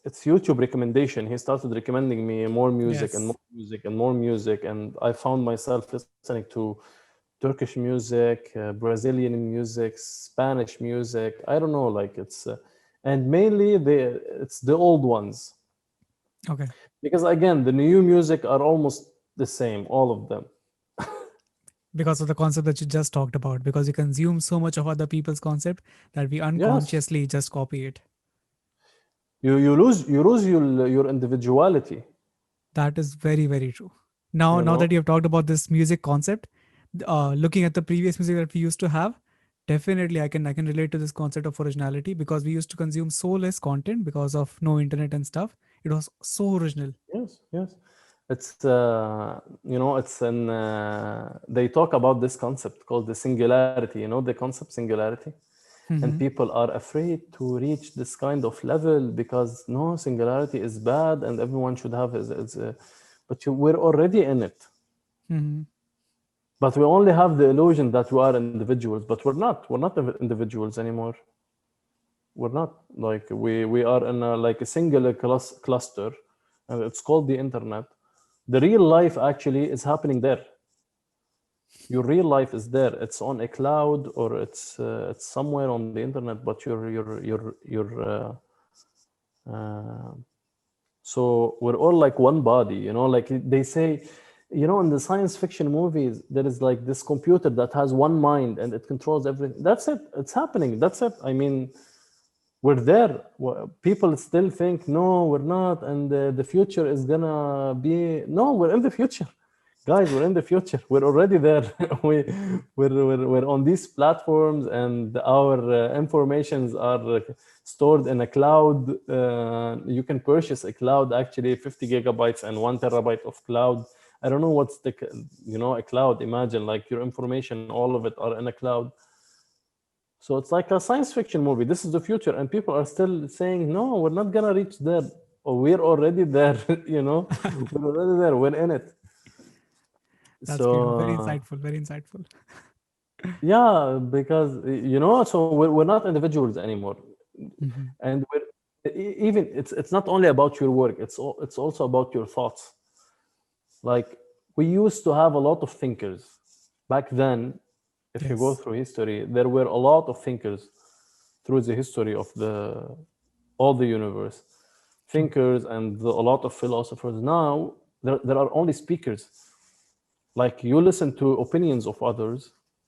it's YouTube recommendation. He started recommending me more music and Yes. more music and more music, and I found myself listening to Turkish music, Brazilian music, Spanish music. I don't know, like and mainly it's the old ones, Okay. because again the new music are almost the same, all of them. Because of the concept that you just talked about, because you consume so much of other people's concept that we Yes, unconsciously just copy it. you lose your individuality. That is very, very true. Now You that you have know. talked about this music concept, looking at the previous music that we used to have, definitely I can relate to this concept of originality because we used to consume so less content because of no internet and stuff. It was so original. Yes, yes. It's it's an they talk about this concept called the singularity. You know the concept singularity, and Hmm. people are afraid to reach this kind of level because no, singularity is bad and everyone should have but we're already in it. Hmm. But we only have the illusion that we are individuals, but we're not individuals anymore. We're not, like we are in like a singular cluster, and it's called the internet. The real life actually is happening there. Your real life is there. It's on a cloud, or it's somewhere on the internet, but uh, so we're all like one body, like they say, in the science fiction movies, there is like this computer that has one mind and it controls everything. That's it. It's happening. That's it. I mean, we're there. People still think no, we're not, and the future is gonna be. No, we're in the future, guys. We're in the future. We're already there. We're on these platforms, and our informations are stored in a cloud. You can purchase a cloud, actually 50 gigabytes and 1 terabyte of cloud. I don't know what's a cloud. Imagine like your information, all of it are in a cloud. So it's like a science fiction movie. This is the future, and people are still saying, "No, we're not gonna reach there. Or we're already there." We're already there. We're in it. That's great. Very So insightful. Very insightful. yeah, because so we're not individuals anymore, Hmm. and even it's not only about your work. It's also about your thoughts. Like we used to have a lot of thinkers back then. If you go Yes. through history, there were a lot of thinkers through the history of the all the universe, True. thinkers and a lot of philosophers. Now there are only speakers. Like you listen to opinions of others,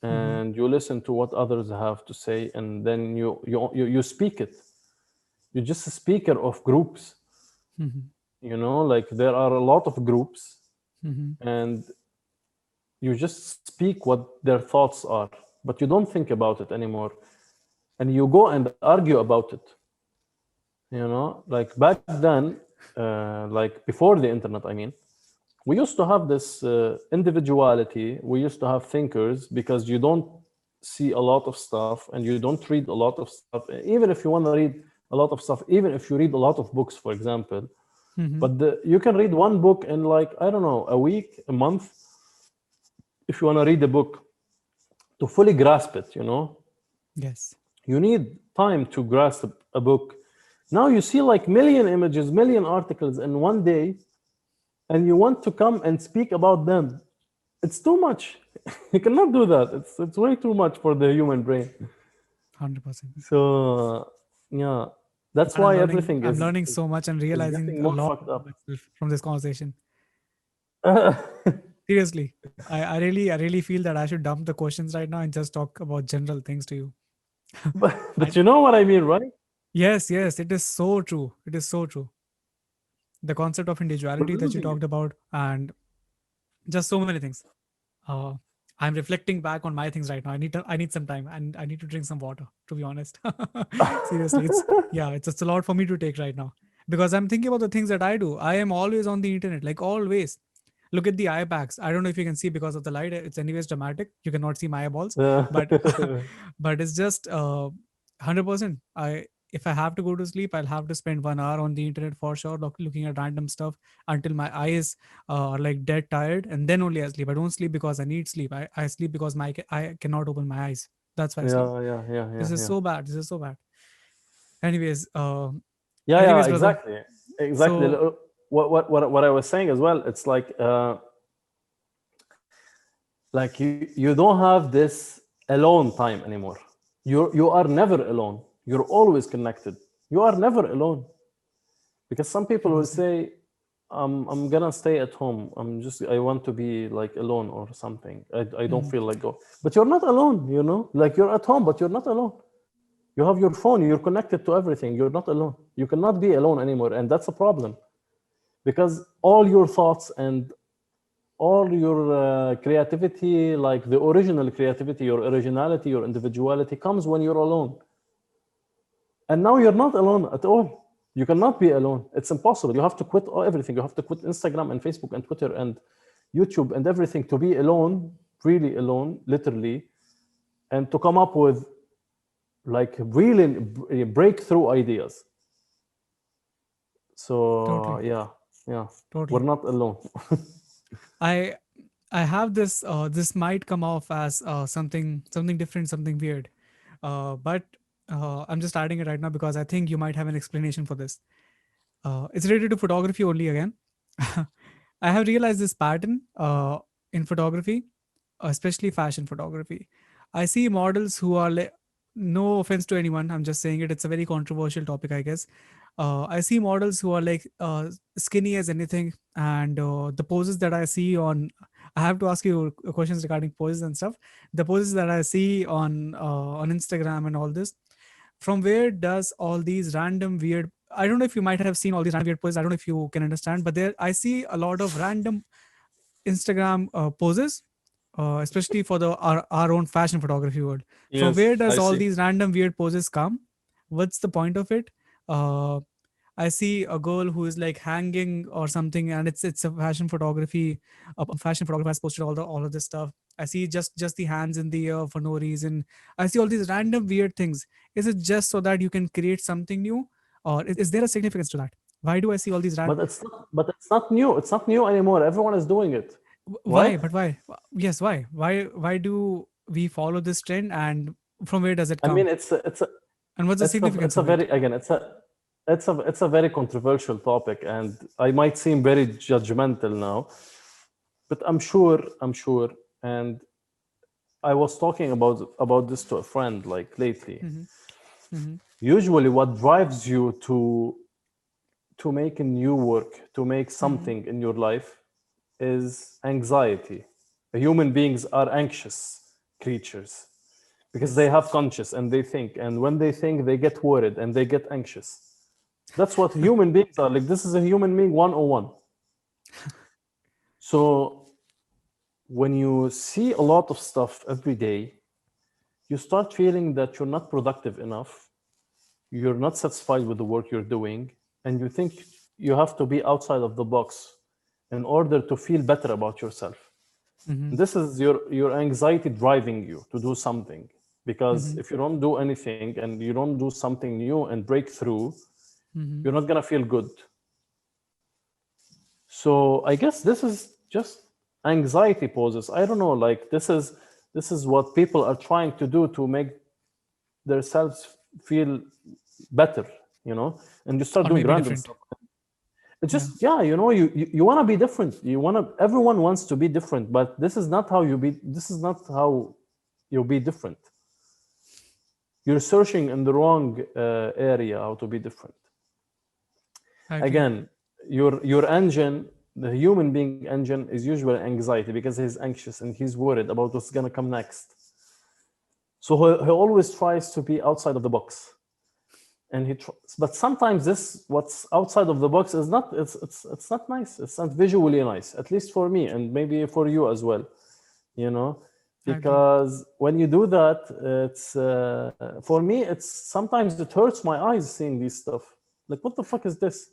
Hmm. and you listen to what others have to say, and then you speak it. You're just a speaker of groups. Hmm. Like there are a lot of groups, Hmm. and you just speak what their thoughts are, but you don't think about it anymore, and you go and argue about it. Like back then, like before the internet, I mean, we used to have this individuality. We used to have thinkers, because you don't see a lot of stuff and you don't read a lot of stuff. Even if you want to read a lot of stuff, even if you read a lot of books, for example, Hmm. but you can read one book in, like, I don't know, a week, a month. If you want to read a book to fully grasp it, Yes. you need time to grasp a book. Now you see like million images, million articles in one day, and you want to come and speak about them. It's too much. You cannot do that. It's way too much for the human brain. 100%. So yeah, that's Man, I'm why learning. everything I'm is learning is, so much and is realizing getting a more lot fucked about up. myself from this conversation. Seriously, I really feel that I should dump the questions right now and just talk about general things to you. but I, you know what I mean, right? yes, yes, it is so true. It is so true. The concept of We're individuality that you losing it. talked about, and just so many things. Uh, I'm reflecting back on my things right now. I need some time, and I need to drink some water, to be honest. Seriously, it's a lot for me to take right now, because I'm thinking about the things that I do. I am always on the internet, like always. Look at the eye bags. I don't know if you can see because of the light. It's anyways dramatic. You cannot see my eyeballs, Yeah. but but it's just 100%. I If I have to go to sleep, I'll have to spend 1 hour on the internet for sure, looking at random stuff until my eyes are like dead tired, and then only I sleep. I don't sleep because I need sleep. I sleep because I cannot open my eyes. That's why I sleep. Yeah, yeah, yeah, This yeah, is yeah. so bad. This is so bad. Anyways, Yeah, yeah, anyways, brother. exactly. Exactly. So What I was saying as well, it's like you don't have this alone time anymore. You are never alone. You're always connected. You are never alone. Because some people will 100%. say, I'm gonna stay at home. I want to be like alone or something. I don't Mhm. feel like go. But you're not alone, you know? Like you're at home, but you're not alone. You have your phone, you're connected to everything. You're not alone. You cannot be alone anymore. And that's a problem. Because all your thoughts and all your creativity, like the original creativity, your originality, your individuality comes when you're alone. And now you're not alone at all. You cannot be alone. It's impossible. You have to quit everything. You have to quit Instagram and Facebook and Twitter and YouTube and everything to be alone, really alone, literally, and to come up with like really breakthrough ideas. So Totally, yeah, yeah, we're totally. not alone. I I have this. This might come off as something different, something weird, but I'm just adding it right now because I think you might have an explanation for this. It's related to photography only again. I have realized this pattern in photography, especially fashion photography. I see models who are like, no offense to anyone, I'm just saying it. It's a very controversial topic, I guess. I see models who are like skinny as anything, and the poses that I see on. I have to ask you questions regarding poses and stuff. The poses that I see on Instagram and all this, from where does all these random weird, I don't know if you might have seen all these random weird poses, I don't know if you can understand, but there I see a lot of random Instagram poses, especially for our own fashion photography world. From Yes, where does I all see. these random weird poses come? What's the point of it? uh, I see a girl who is like hanging or something, and it's a fashion photography. A fashion photographer has posted all of this stuff. I see just the hands in the air for no reason. I see all these random weird things. Is it just so that you can create something new, or is there a significance to that? Why do I see all these But it's not new. It's not new anymore. Everyone is doing it, why? right? But why? Yes, why? Why do we follow this trend, and from where does it I mean, come? And what's the significance it's a of it? very again it's a very controversial topic, and I might seem very judgmental now, but I'm sure, and I was talking about this to a friend like lately. Hmm. Hmm. Usually, what drives you to make a new work, to make Hmm. something in your life, is anxiety. Human beings are anxious creatures because they Yes. have conscious and they think, and when they think, they get worried and they get anxious. That's what human beings are like. This is a human being 101. So when you see a lot of stuff every day, you start feeling that you're not productive enough, you're not satisfied with the work you're doing, and you think you have to be outside of the box in order to feel better about yourself. Hmm. This is your anxiety driving you to do something, because Hmm. if you don't do anything and you don't do something new and break through, Hmm. you're not going to feel good. So I guess this is just anxiety poses. I don't know, like this is what people are trying to do to make themselves feel better, and you start Or doing maybe random different. stuff. It's Yeah. just, yeah, you want to be different. Everyone wants to be different, but this is not how you be different. You're searching in the wrong area how to be different. I agree. Again, your engine, the human being engine, is usually anxiety because he's anxious and he's worried about what's going to come next. So he always tries to be outside of the box. And but sometimes this what's outside of the box is not, it's not nice. It's not visually nice, at least for me, and maybe for you as well, you know I agree. because when you do that, it's for me, it's sometimes it hurts my eyes seeing these stuff. Like, what the fuck is this?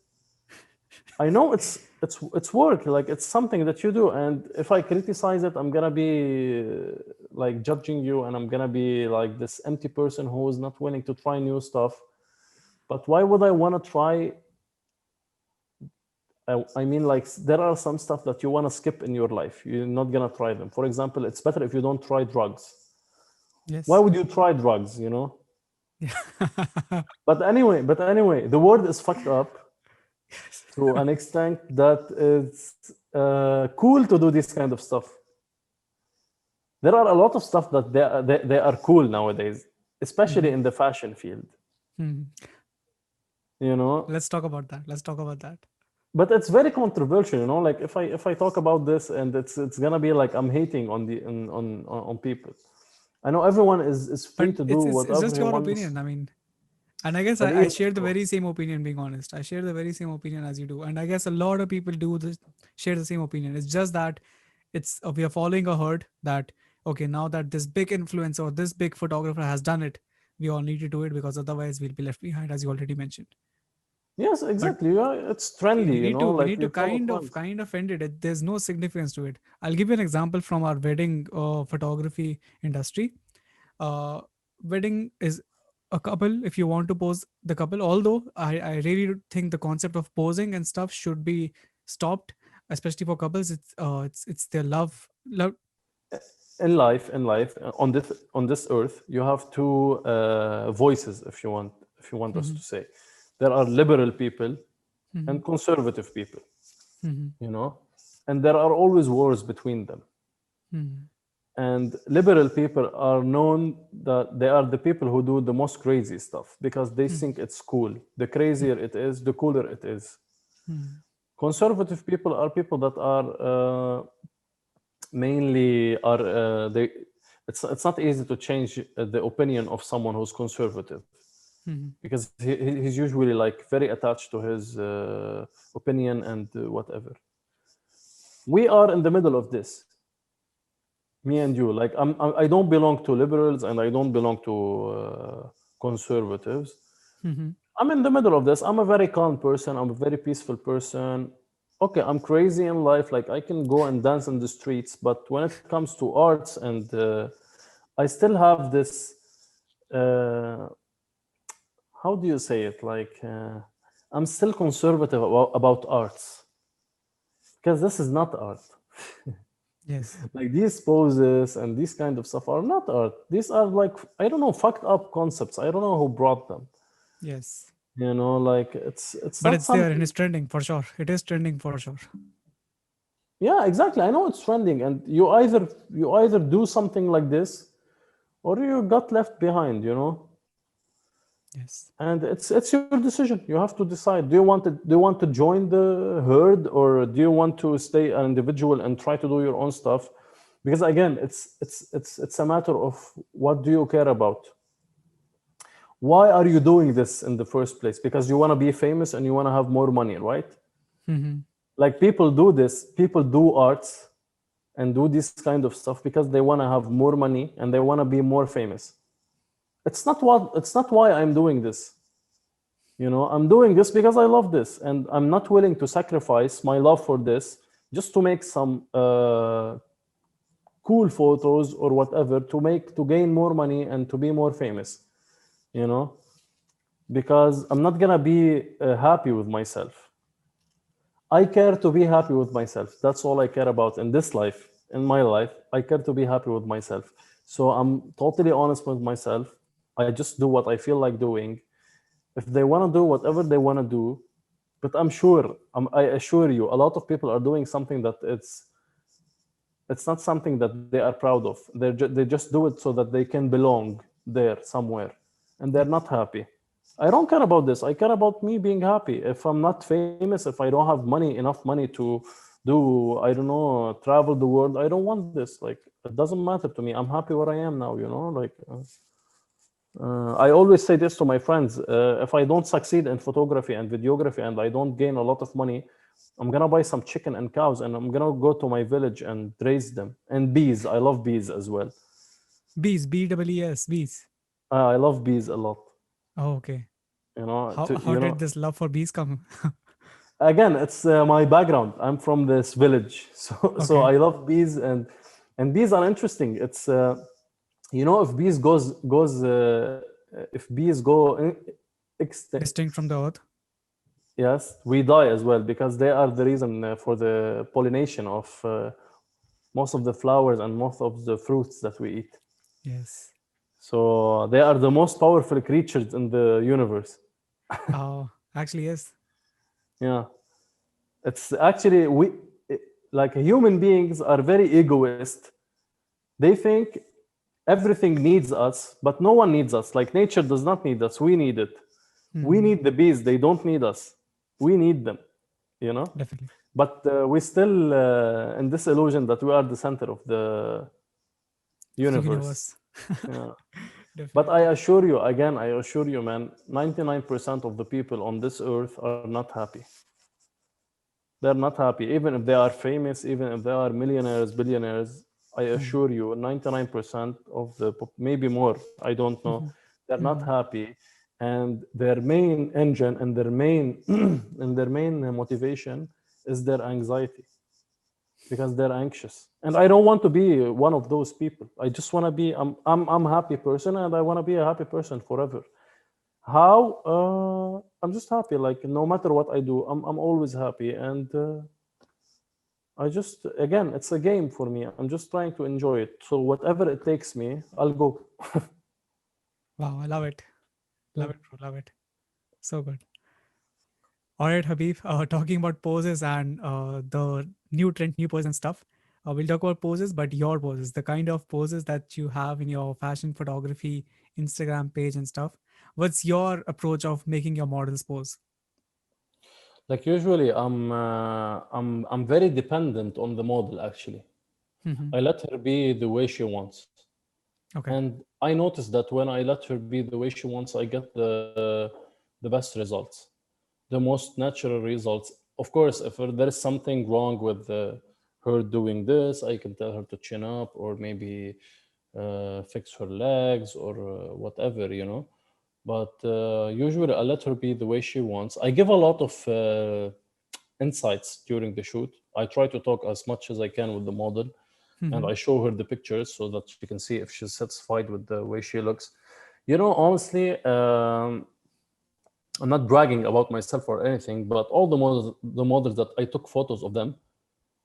I know it's work, like it's something that you do, and if I criticize it, I'm gonna be like judging you, and I'm gonna be like this empty person who is not willing to try new stuff. But why would I want to try? I mean, like there are some stuff that you want to skip in your life. You're not gonna try them. For example, it's better if you don't try drugs. Why Yes. would you try drugs? You know. Yeah. But anyway, the world is fucked up Yes. to an extent that it's cool to do this kind of stuff. There are a lot of stuff that they are cool nowadays, especially Mhm. in the fashion field. Mhm. You know, Let's talk about that. Let's talk about that. but it's very controversial. You know, like if I talk about this, and it's gonna be like I'm hating on the on people. I know everyone is But free to do it's whatever just he your wants, opinion. I mean, and I guess but I even share the so, very same opinion, being honest. I share the very same opinion as you do. And I guess a lot of people do this, share the same opinion. It's just that we are following a herd that, okay, now that this big influencer or this big photographer has done it, we all need to do it because otherwise we'll be left behind, as you already mentioned. yes, But exactly. Yeah, it's trendy. You know, we like need to you follow trends. kind of end it. There's no significance to it. I'll give you an example from our wedding photography industry. Wedding is a couple, if you want to pose the couple, although I really think the concept of posing and stuff should be stopped, especially for couples. It's their love. In life, on this earth, you have two voices, if you want us Mm-hmm, to say. There are liberal people mm-hmm, and conservative people, mm-hmm, you know, and there are always wars between them. mm-hmm, And liberal people are known that they are the people who do the most crazy stuff because they think it's cool. The crazier it is, the cooler it is. mm-hmm, Conservative people are people that are mainly are they. It's not easy to change the opinion of someone who's conservative mm-hmm. because he's usually like very attached to his opinion and whatever. We are in the middle of this, me and you. Like I don't belong to liberals and I don't belong to conservatives. Mm-hmm. I'm in the middle of this. I'm a very calm person. I'm a very peaceful person. Okay, I'm crazy in life. Like I can go and dance in the streets, but when it comes to arts and I still have this. Uh, how do you say it? Like I'm still conservative about arts because this is not art. Yes, Like these poses and these kind of stuff are not art. These are like I don't know fucked up concepts. I don't know who brought them. yes. You know, like it's But not it's there and something. it's trending for sure. It is trending for sure. Yeah, exactly. I know it's trending, and you either do something like this, or you got left behind. You know, Yes. and it's your decision. You have to decide. Do you want to join the herd, or do you want to stay an individual and try to do your own stuff? Because again, it's a matter of what do you care about. Why are you doing this in the first place? Because you want to be famous and you want to have more money, right? Mm-hmm. Like people do this. People do arts and do this kind of stuff because they want to have more money and they want to be more famous. It's not why I'm doing this. You know, I'm doing this because I love this and I'm not willing to sacrifice my love for this just to make some cool photos or whatever to gain more money and to be more famous, you know, because I'm not gonna be happy with myself. I care to be happy with myself. That's all I care about in this life. In my life, I care to be happy with myself. So I'm totally honest with myself. I just do what I feel like doing. If they want to do whatever they want to do, but I assure you, a lot of people are doing something that it's not something that they are proud of. They just do it so that they can belong there somewhere, and they're Yep. not happy. I don't care about this. I care about me being happy. If I'm not famous, if I don't have enough money to do, I don't know, travel the world, I don't want this. Like, it doesn't matter to me. I'm happy where I am now, you know? Like, I always say this to my friends. If I don't succeed in photography and videography and I don't gain a lot of money, I'm gonna buy some chicken and cows, and I'm gonna go to my village and raise them. And bees, I love bees as well. Bees, B-E-E-S, bees. I love bees a lot. Oh, okay. You know, How to how did this love for bees come? again, it's my background. I'm from this village, so Okay. I love bees, and bees are interesting. It's if bees if bees go extinct, Distinct from the earth. yes, we die as well because they are the reason for the pollination of most of the flowers and most of the fruits that we eat. Yes. So they are the most powerful creatures in the universe. Oh, actually, yes. Yeah, it's actually like human beings are very egoist. They think everything needs us, but no one needs us. Like nature does not need us. We need it. We Hmm. need the bees. They don't need us. We need them, you know? Definitely. But we still in this illusion that we are the center of the universe. Universe. Yeah. But I Definitely. assure you, again, I assure you, man, 99% of the people on this earth are not happy. They're not happy. Even if they are famous, even if they are millionaires, billionaires, I Hmm. assure you, 99% of the, maybe more, I don't know, Hmm. they're not Hmm. happy. And their main engine and their main and their main motivation is their anxiety because they're anxious. And I don't want to be one of those people. I just want to be, I'm a happy person and I want to be a happy person forever. How? I'm just happy. Like no matter what I do, I'm always happy. And I just, again, it's a game for me. I'm just trying to enjoy it. So whatever it takes me, I'll go. Wow, I love it. Yeah. Love it, bro. Love it. So good. All right, Habib. Talking about poses and the new trend, new poses and stuff. We'll talk about poses, but your poses, the kind of poses that you have in your fashion photography Instagram page and stuff. What's your approach of making your models pose? Like usually, I'm very dependent on the model. Actually, Hmm. I let her be the way she wants, Okay. and I noticed that when I let her be the way she wants, I get the best results, the most natural results. Of course, if there is something wrong with her doing this, I can tell her to chin up or maybe fix her legs or whatever, you know. But usually I let her be the way she wants. I give a lot of insights during the shoot. I try to talk as much as I can with the model and Hmm. I show her the pictures so that she can see if she's satisfied with the way she looks. You know, honestly, I'm not bragging about myself or anything, but all the models that I took photos of them,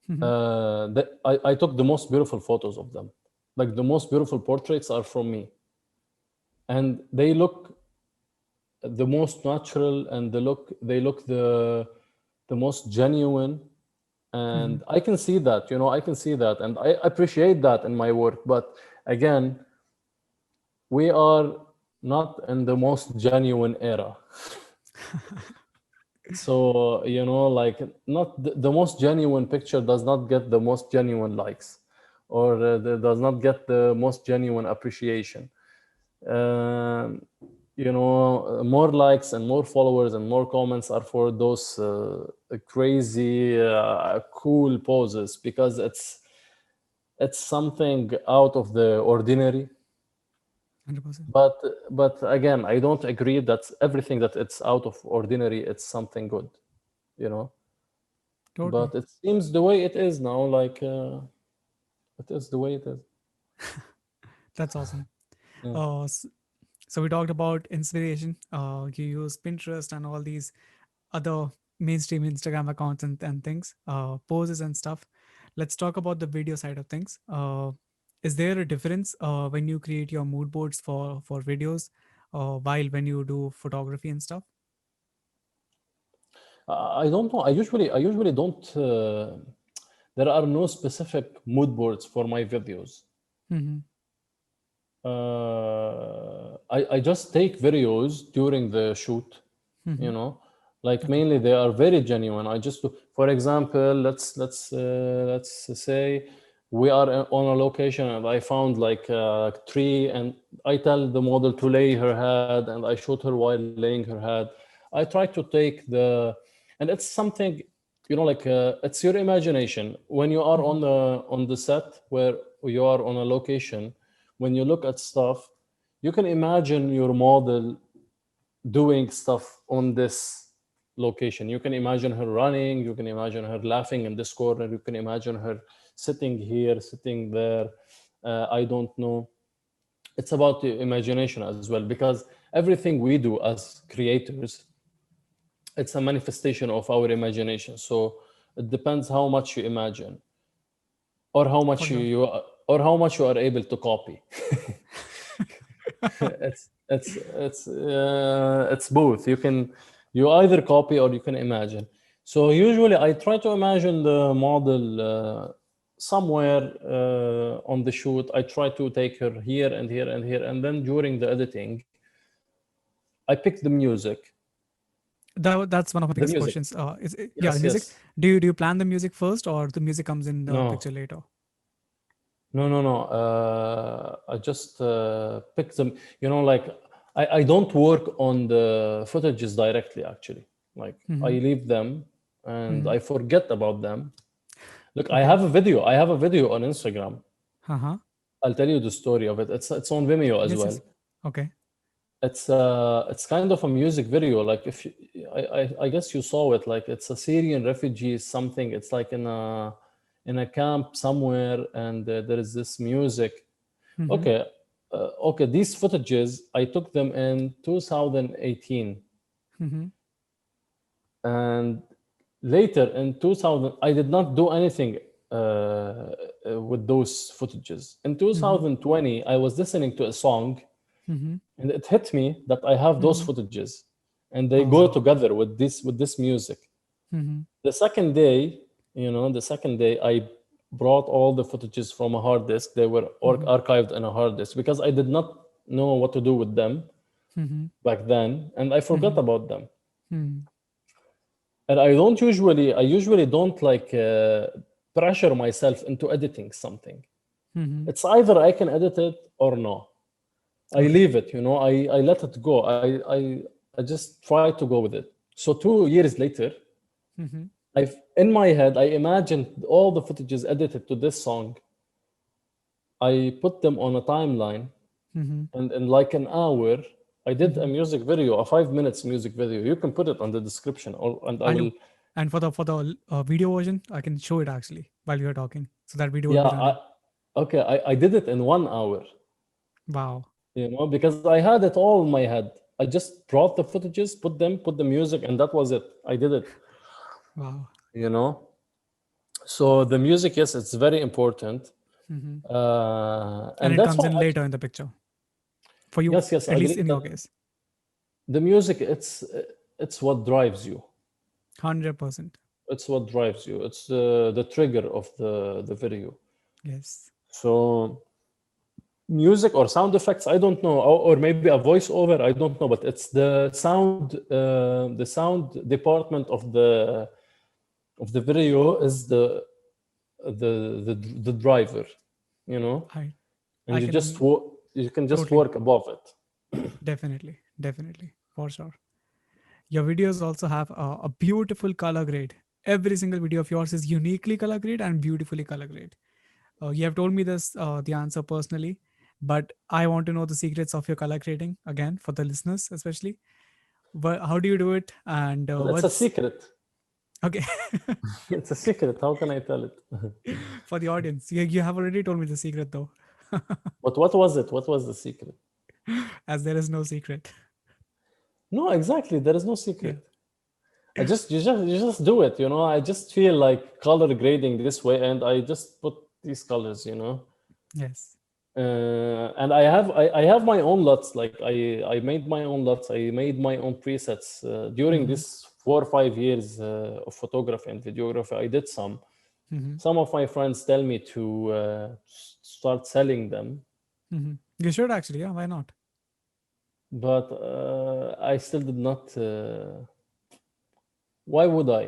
Hmm. I took the most beautiful photos of them. Like the most beautiful portraits are from me, and they look the most natural, and they look the most genuine, Hmm. and I can see that. You know, I can see that, and I appreciate that in my work. But again, we are not in the most genuine era. So, you know, like not the most genuine picture does not get the most genuine likes or does not get the most genuine appreciation. Um, more likes and more followers and more comments are for those crazy, cool poses because it's something out of the ordinary. 100%. But again, I don't agree that everything that it's out of ordinary, it's something good, you know. Totally. But it seems the way it is now, like it is the way it is. That's awesome. Yeah. Uh, s- so we talked about inspiration. You use Pinterest and all these other mainstream Instagram accounts and things, poses and stuff. Let's talk about the video side of things. Is there a difference when you create your mood boards for videos, while when you do photography and stuff? I don't know. I usually don't. There are no specific mood boards for my videos. Hmm. I just take videos during the shoot, Hmm. you know, like Okay. mainly they are very genuine. I just do, for example, let's say we are on a location and I found like a tree and I tell the model to lay her head and I shoot her while laying her head. I try to take the, and it's something like it's your imagination when you are Mm-hmm. on the set, where you are on a location. When you look at stuff, you can imagine your model doing stuff on this location. You can imagine her running, you can imagine her laughing in this corner, you can imagine her sitting here, sitting there. I don't know. It's about the imagination as well, because everything we do as creators, it's a manifestation of our imagination. So it depends how much you imagine, or how For much sure. or how much you are able to copy. It's both. You either copy or you can imagine. So usually I try to imagine the model somewhere on the shoot. I try to take her here and here and here, and then during the editing I pick the music. That's one of my The biggest music. questions. Yeah, the Yes, music. yes. Do you plan the music first, or the music comes in the No, picture later? no. I just pick them. Like I don't work on the footages directly. Actually, like I Mm-hmm. leave them and Mm-hmm. I forget about them. Look, I Okay. have a video. I have a video on Instagram. Uh-huh. I'll tell you the story of it. It's on Vimeo as Yes, well. yes. Okay. It's kind of a music video. Like if you, I guess you saw it. Like it's a Syrian refugee something. It's like in a camp somewhere, and there is this music. Mm-hmm. Okay, okay. These footages I took them in 2018, Mm-hmm. and later in 2000 I did not do anything with those footages. In Mm-hmm. 2020, I was listening to a song, Mm-hmm. and it hit me that I have those Mm-hmm. footages, and they go Oh. together with this music. Mm-hmm. The second day, the second day, I brought all the footages from a hard disk. They were Mm-hmm. archived in a hard disk because I did not know what to do with them Mm-hmm. back then, and I forgot Mm-hmm. about them. Mm-hmm. And I usually don't like pressure myself into editing something. Mm-hmm. It's either I can edit it or no. I Okay. leave it, I let it go. I just try to go with it. So 2 years later, Mm-hmm. in my head, I imagined all the footages edited to this song. I put them on a timeline, Mm-hmm. and in like an hour, I did a Mm-hmm. music video, a 5 minutes music video. You can put it on the description, and I I will. know. And for the video version, I can show it actually while we are talking, so that video will Yeah, be running. okay. I did it in 1 hour, Wow. because I had it all in my head. I just brought the footages, put the music, and that was it. I did it, Wow. you know. So the music, yes, it's very important, Mm-hmm. And and it that's comes why. in later in the picture for you, Yes, yes, I at least agree in that your case. the music, it's what drives you. 100%. It's what drives you. It's the trigger of the video. Yes. So music or sound effects, I don't know, or maybe a voiceover, I don't know, but it's the sound department of the video is the driver, you know, I and I can you can just totally, work above it. definitely, for sure. Your videos also have a beautiful color grade. Every single video of yours is uniquely color grade and beautifully color grade. You have told me this, the answer personally, but I want to know the secrets of your color grading again for the listeners, especially. But how do you do it? And Well, it's a what's secret. okay It's a secret. How can I tell it? for the audience? You have already told me the secret though, But what was it? What was the secret? as there is no secret. No, exactly. There is no Yeah. secret. You just do it. I just feel like color grading this way, and I just put these colors. Yes. And I have my own LUTs. Like I made my own LUTs. I made my own presets during Mm-hmm. this 4 or 5 years of photography and videography. I did some. Mm-hmm. Some of my friends tell me to start selling them, Mm-hmm. You should actually. Yeah. Why not? but I still did not. Why would I?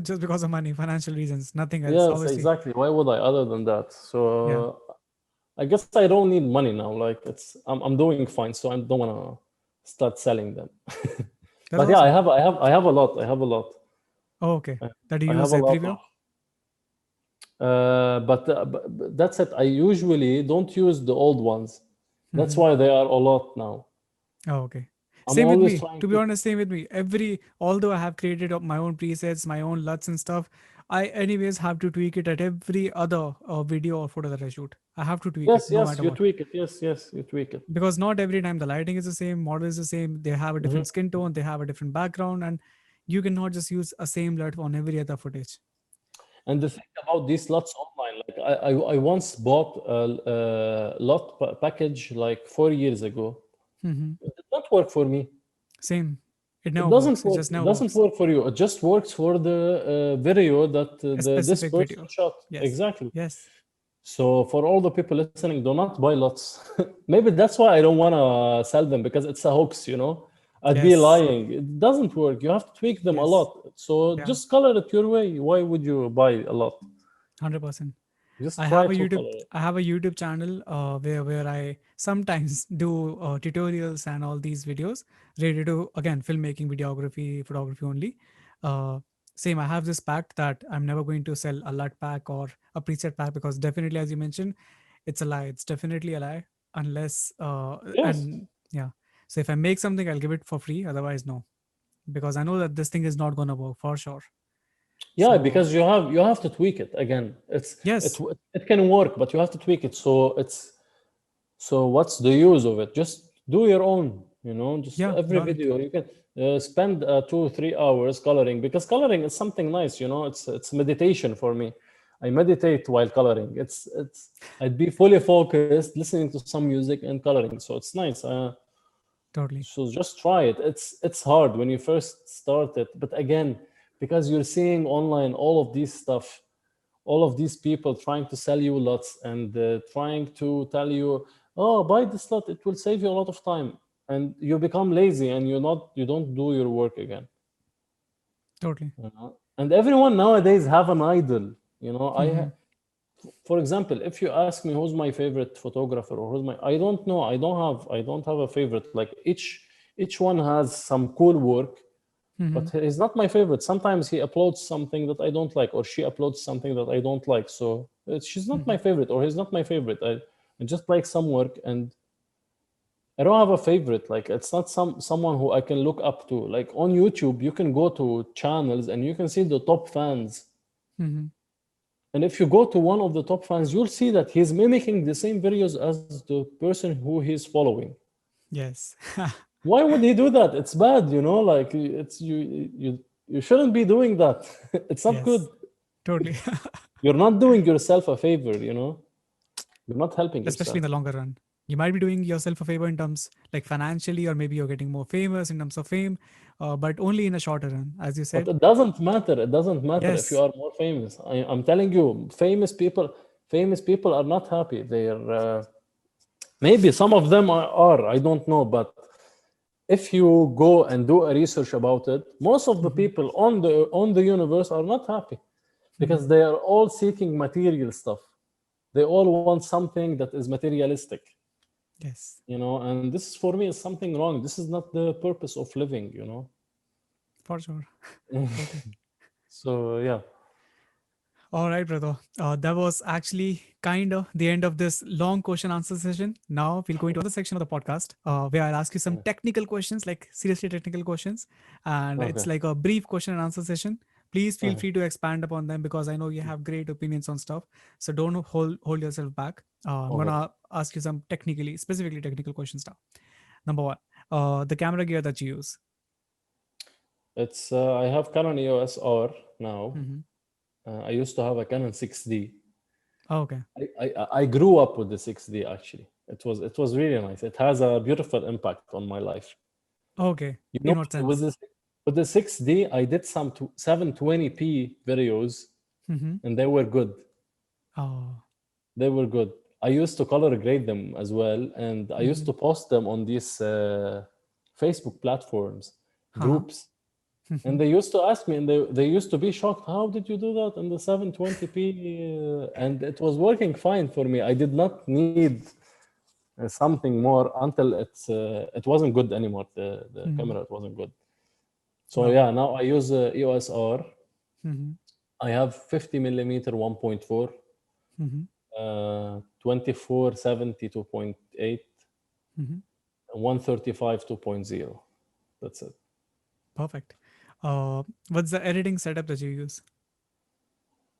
Just because of money, financial reasons, nothing else. Yes, Obviously. exactly. Why would I other than that? Yeah. So I guess I don't need money now. Like I'm doing fine, so I don't want to start selling them. That's But yeah, I awesome. have I have I have a lot. I have a lot. Oh, okay. Uh, That you I use have a at lot Preview? of, but that's it. I usually don't use the old ones. That's Mm-hmm. why they are a lot now. Oh, okay. I'm Same with always me. trying To be to. honest, same with me. Although I have created my own presets, my own LUTs and stuff, I anyways have to tweak it at every other video or photo that I shoot. I have to tweak it Yes, no yes, matter you what. tweak it. Yes, yes, you tweak it. Because not every time the lighting is the same, model is the same, they have a Mhm. different skin tone, they have a different background, and you cannot just use a same LUT on every other footage. And the thing about these lots online, like I once bought a lot package like 4 years ago. Hmm. It did not work for me. Same. It It never doesn't works. It work. just It never doesn't works. work for you. It just works for the video that A this specific person video. shot. Yes. Exactly. Yes. So for all the people listening, do not buy lots. Maybe that's why I don't want to sell them because it's a hoax. I'd be Yes. lying. It doesn't work. You have to tweak them a Yes. lot. So Yeah. just color it your way. Why would you buy a lot? 100%. Just I try have a to YouTube. color it. I have a YouTube channel where I sometimes do tutorials and all these videos related to again filmmaking, videography, photography only. Uh, Same. I have this pact that I'm never going to sell a LUT pack or a preset pack because definitely, as you mentioned, it's a lie. It's definitely a lie unless Yes. and yeah. So if I make something, I'll give it for free. Otherwise, no, because I know that this thing is not gonna work for sure. Yeah, So because you have to tweak it again. yes, It can work, but you have to tweak it. So what's the use of it? Just do your own. Just yeah, every got it. video you can spend 2 3 hours coloring because coloring is something nice. It's meditation for me. I meditate while coloring. I'd be fully focused, listening to some music and coloring. So it's nice. Totally. So just try it. It's hard when you first start it, but again, because you're seeing online all of these stuff, all of these people trying to sell you lots and trying to tell you, oh, buy this lot, it will save you a lot of time, and you become lazy and you don't do your work again. Totally. And everyone nowadays have an idol. Hmm. For example, if you ask me who's my favorite photographer or who's my, I don't know. I don't have a favorite. Like each one has some cool work, but Hmm. he's not my favorite. Sometimes he uploads something that I don't like, or she uploads something that I don't like. So she's not my Hmm. favorite, or he's not my favorite. I just like some work, and I don't have a favorite. Like it's not someone who I can look up to. Like on YouTube, you can go to channels and you can see the top fans. Hmm. And if you go to one of the top fans, you'll see that he's mimicking the same videos as the person who he's following. Yes. Why would he do that? It's bad, like it's you shouldn't be doing that. It's not good. Yes. Totally. You're not doing yourself a favor. You're not helping Especially in yourself. the longer run. You might be doing yourself a favor in terms like financially, or maybe you're getting more famous in terms of fame, but only in a shorter run, as you But said. it doesn't matter. It doesn't matter if you Yes. are more famous. I'm telling you, famous people are not happy. They're maybe some of them are. I don't know, but if you go and do a research about it, most of the Hmm. people on the universe are not happy Hmm. because they are all seeking material stuff. They all want something that is materialistic, Yes. and this for me is something wrong. This is not the purpose of living. For sure. Totally. So yeah. All right, brother. That was actually kind of the end of this long question answer session. Now we'll go into another section of the podcast where I'll ask you some technical questions, like seriously technical questions. And it's Okay. like a brief question and answer session. Please feel Okay. free to expand upon them because I know you have great opinions on stuff. So don't hold yourself back. I'm Okay. gonna ask you some specifically technical questions now. Number one, the camera gear that you use. It's I have Canon EOS R now. Hmm. I used to have a Canon 6D. Oh, okay. I grew up with the 6D actually. It was really nice. It has a beautiful impact on my life. Okay. You know, In what with sense? the 6D, I did some 720p videos, Hmm. and they were good. Oh. They were good. I used to color grade them as well, and I used Hmm. to post them on these Facebook platforms, Uh-huh. groups. And they used to ask me, and they used to be shocked. How did you do that in the 720p? And it was working fine for me. I did not need something more until it wasn't good anymore. The Hmm. camera, it wasn't good. So Wow. yeah, now I use EOS R. Mm-hmm. I have 50 millimeter 1.4, Mm-hmm. 2470 2.8, Mm-hmm. and 135 2.0. That's it. Perfect. What's the editing setup that you use?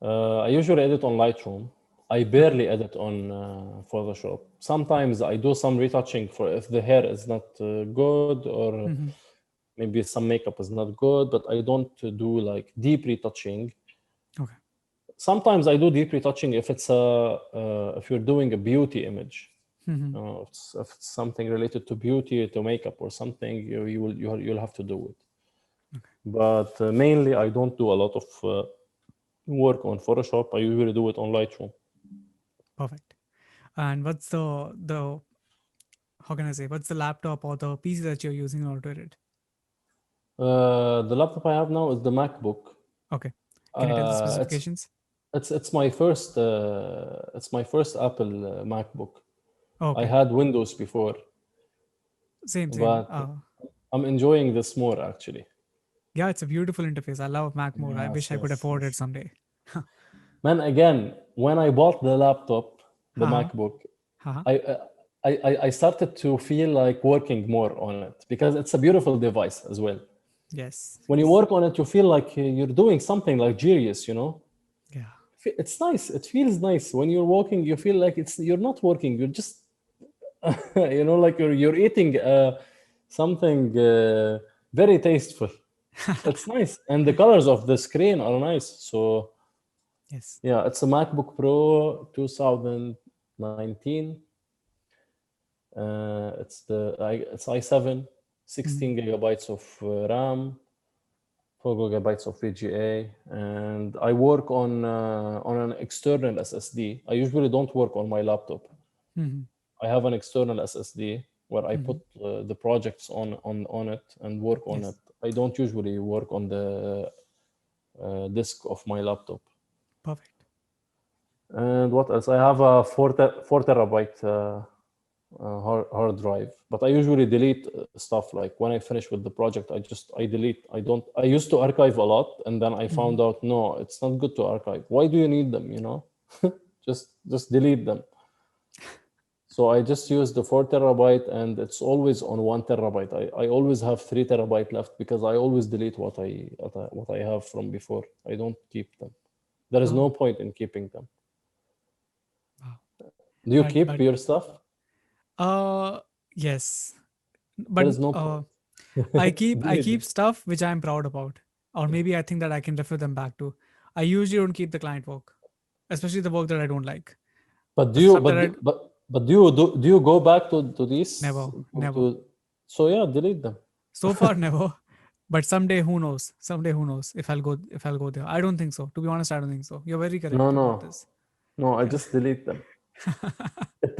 I usually edit on Lightroom. I Okay. barely edit on Photoshop. Sometimes I do some retouching for if the hair is not good, or Mm-hmm. maybe some makeup is not good, but I don't do like deep retouching. Okay. Sometimes I do deep retouching if it's if you're doing a beauty image. Mm-hmm. If it's something related to beauty, to makeup or something, you'll have to do it. Okay. But mainly, I don't do a lot of work on Photoshop. I usually do it on Lightroom. Perfect. And what's the how can I say? What's the laptop or the PC that you're using in order to edit? The laptop I have now is the MacBook. Okay. Can you tell the Uh, it's specifications? it's my first Apple MacBook. I Okay. had Windows before, Same, same. but I'm enjoying this more actually. Yeah, it's a beautiful interface. I love Mac more. I Yes, wish I could yes, afford it yes. someday. Man, again, when I bought the laptop, the Haha. MacBook, Haha. I, I started to feel like working more on it because it's a beautiful device as well. Yes. When you Yes. work on it, you feel like you're doing something luxurious, you know? Yeah. It's nice. It feels nice. When you're walking, you feel like you're not working. You're just, like you're eating something very tasteful. It's nice. And the colors of the screen are nice. So, Yes. yeah, it's a MacBook Pro 2019. It's i7, Mhm. 16 gigabytes of RAM, 4 gigabytes of VGA, and I work on an external SSD. I usually don't work on my laptop. Mhm. I have an external SSD where I put Mhm. the projects on it and work on it. Yes. I don't usually work on the disk of my laptop. Perfect. And what else? I have a 4 terabyte hard drive, but I usually delete stuff. Like when I finish with the project, I delete. I don't. I used to archive a lot, and then I Mhm. found out no, it's not good to archive. Why do you need them? Just delete them. So I just use the 4 terabyte, and it's always on 1 terabyte. I always have 3 terabyte left because I always delete what I have from before. I don't keep them. There is no Oh, point in keeping them. wow. Do you But keep but your stuff? uh yes. There But is no point. I Delete keep them. stuff which I'm proud about. Or maybe I think that I can refer them back to. I usually don't keep the client work, especially the work that I don't like. But do The you stuff that but I do- but do you go back to these never, never. so yeah, delete them. So far never. But someday who knows? Someday who knows if I'll go there. I don't think so. To be honest, I don't think so. You're very No, correct about no, this. no. I Yeah. just delete them. It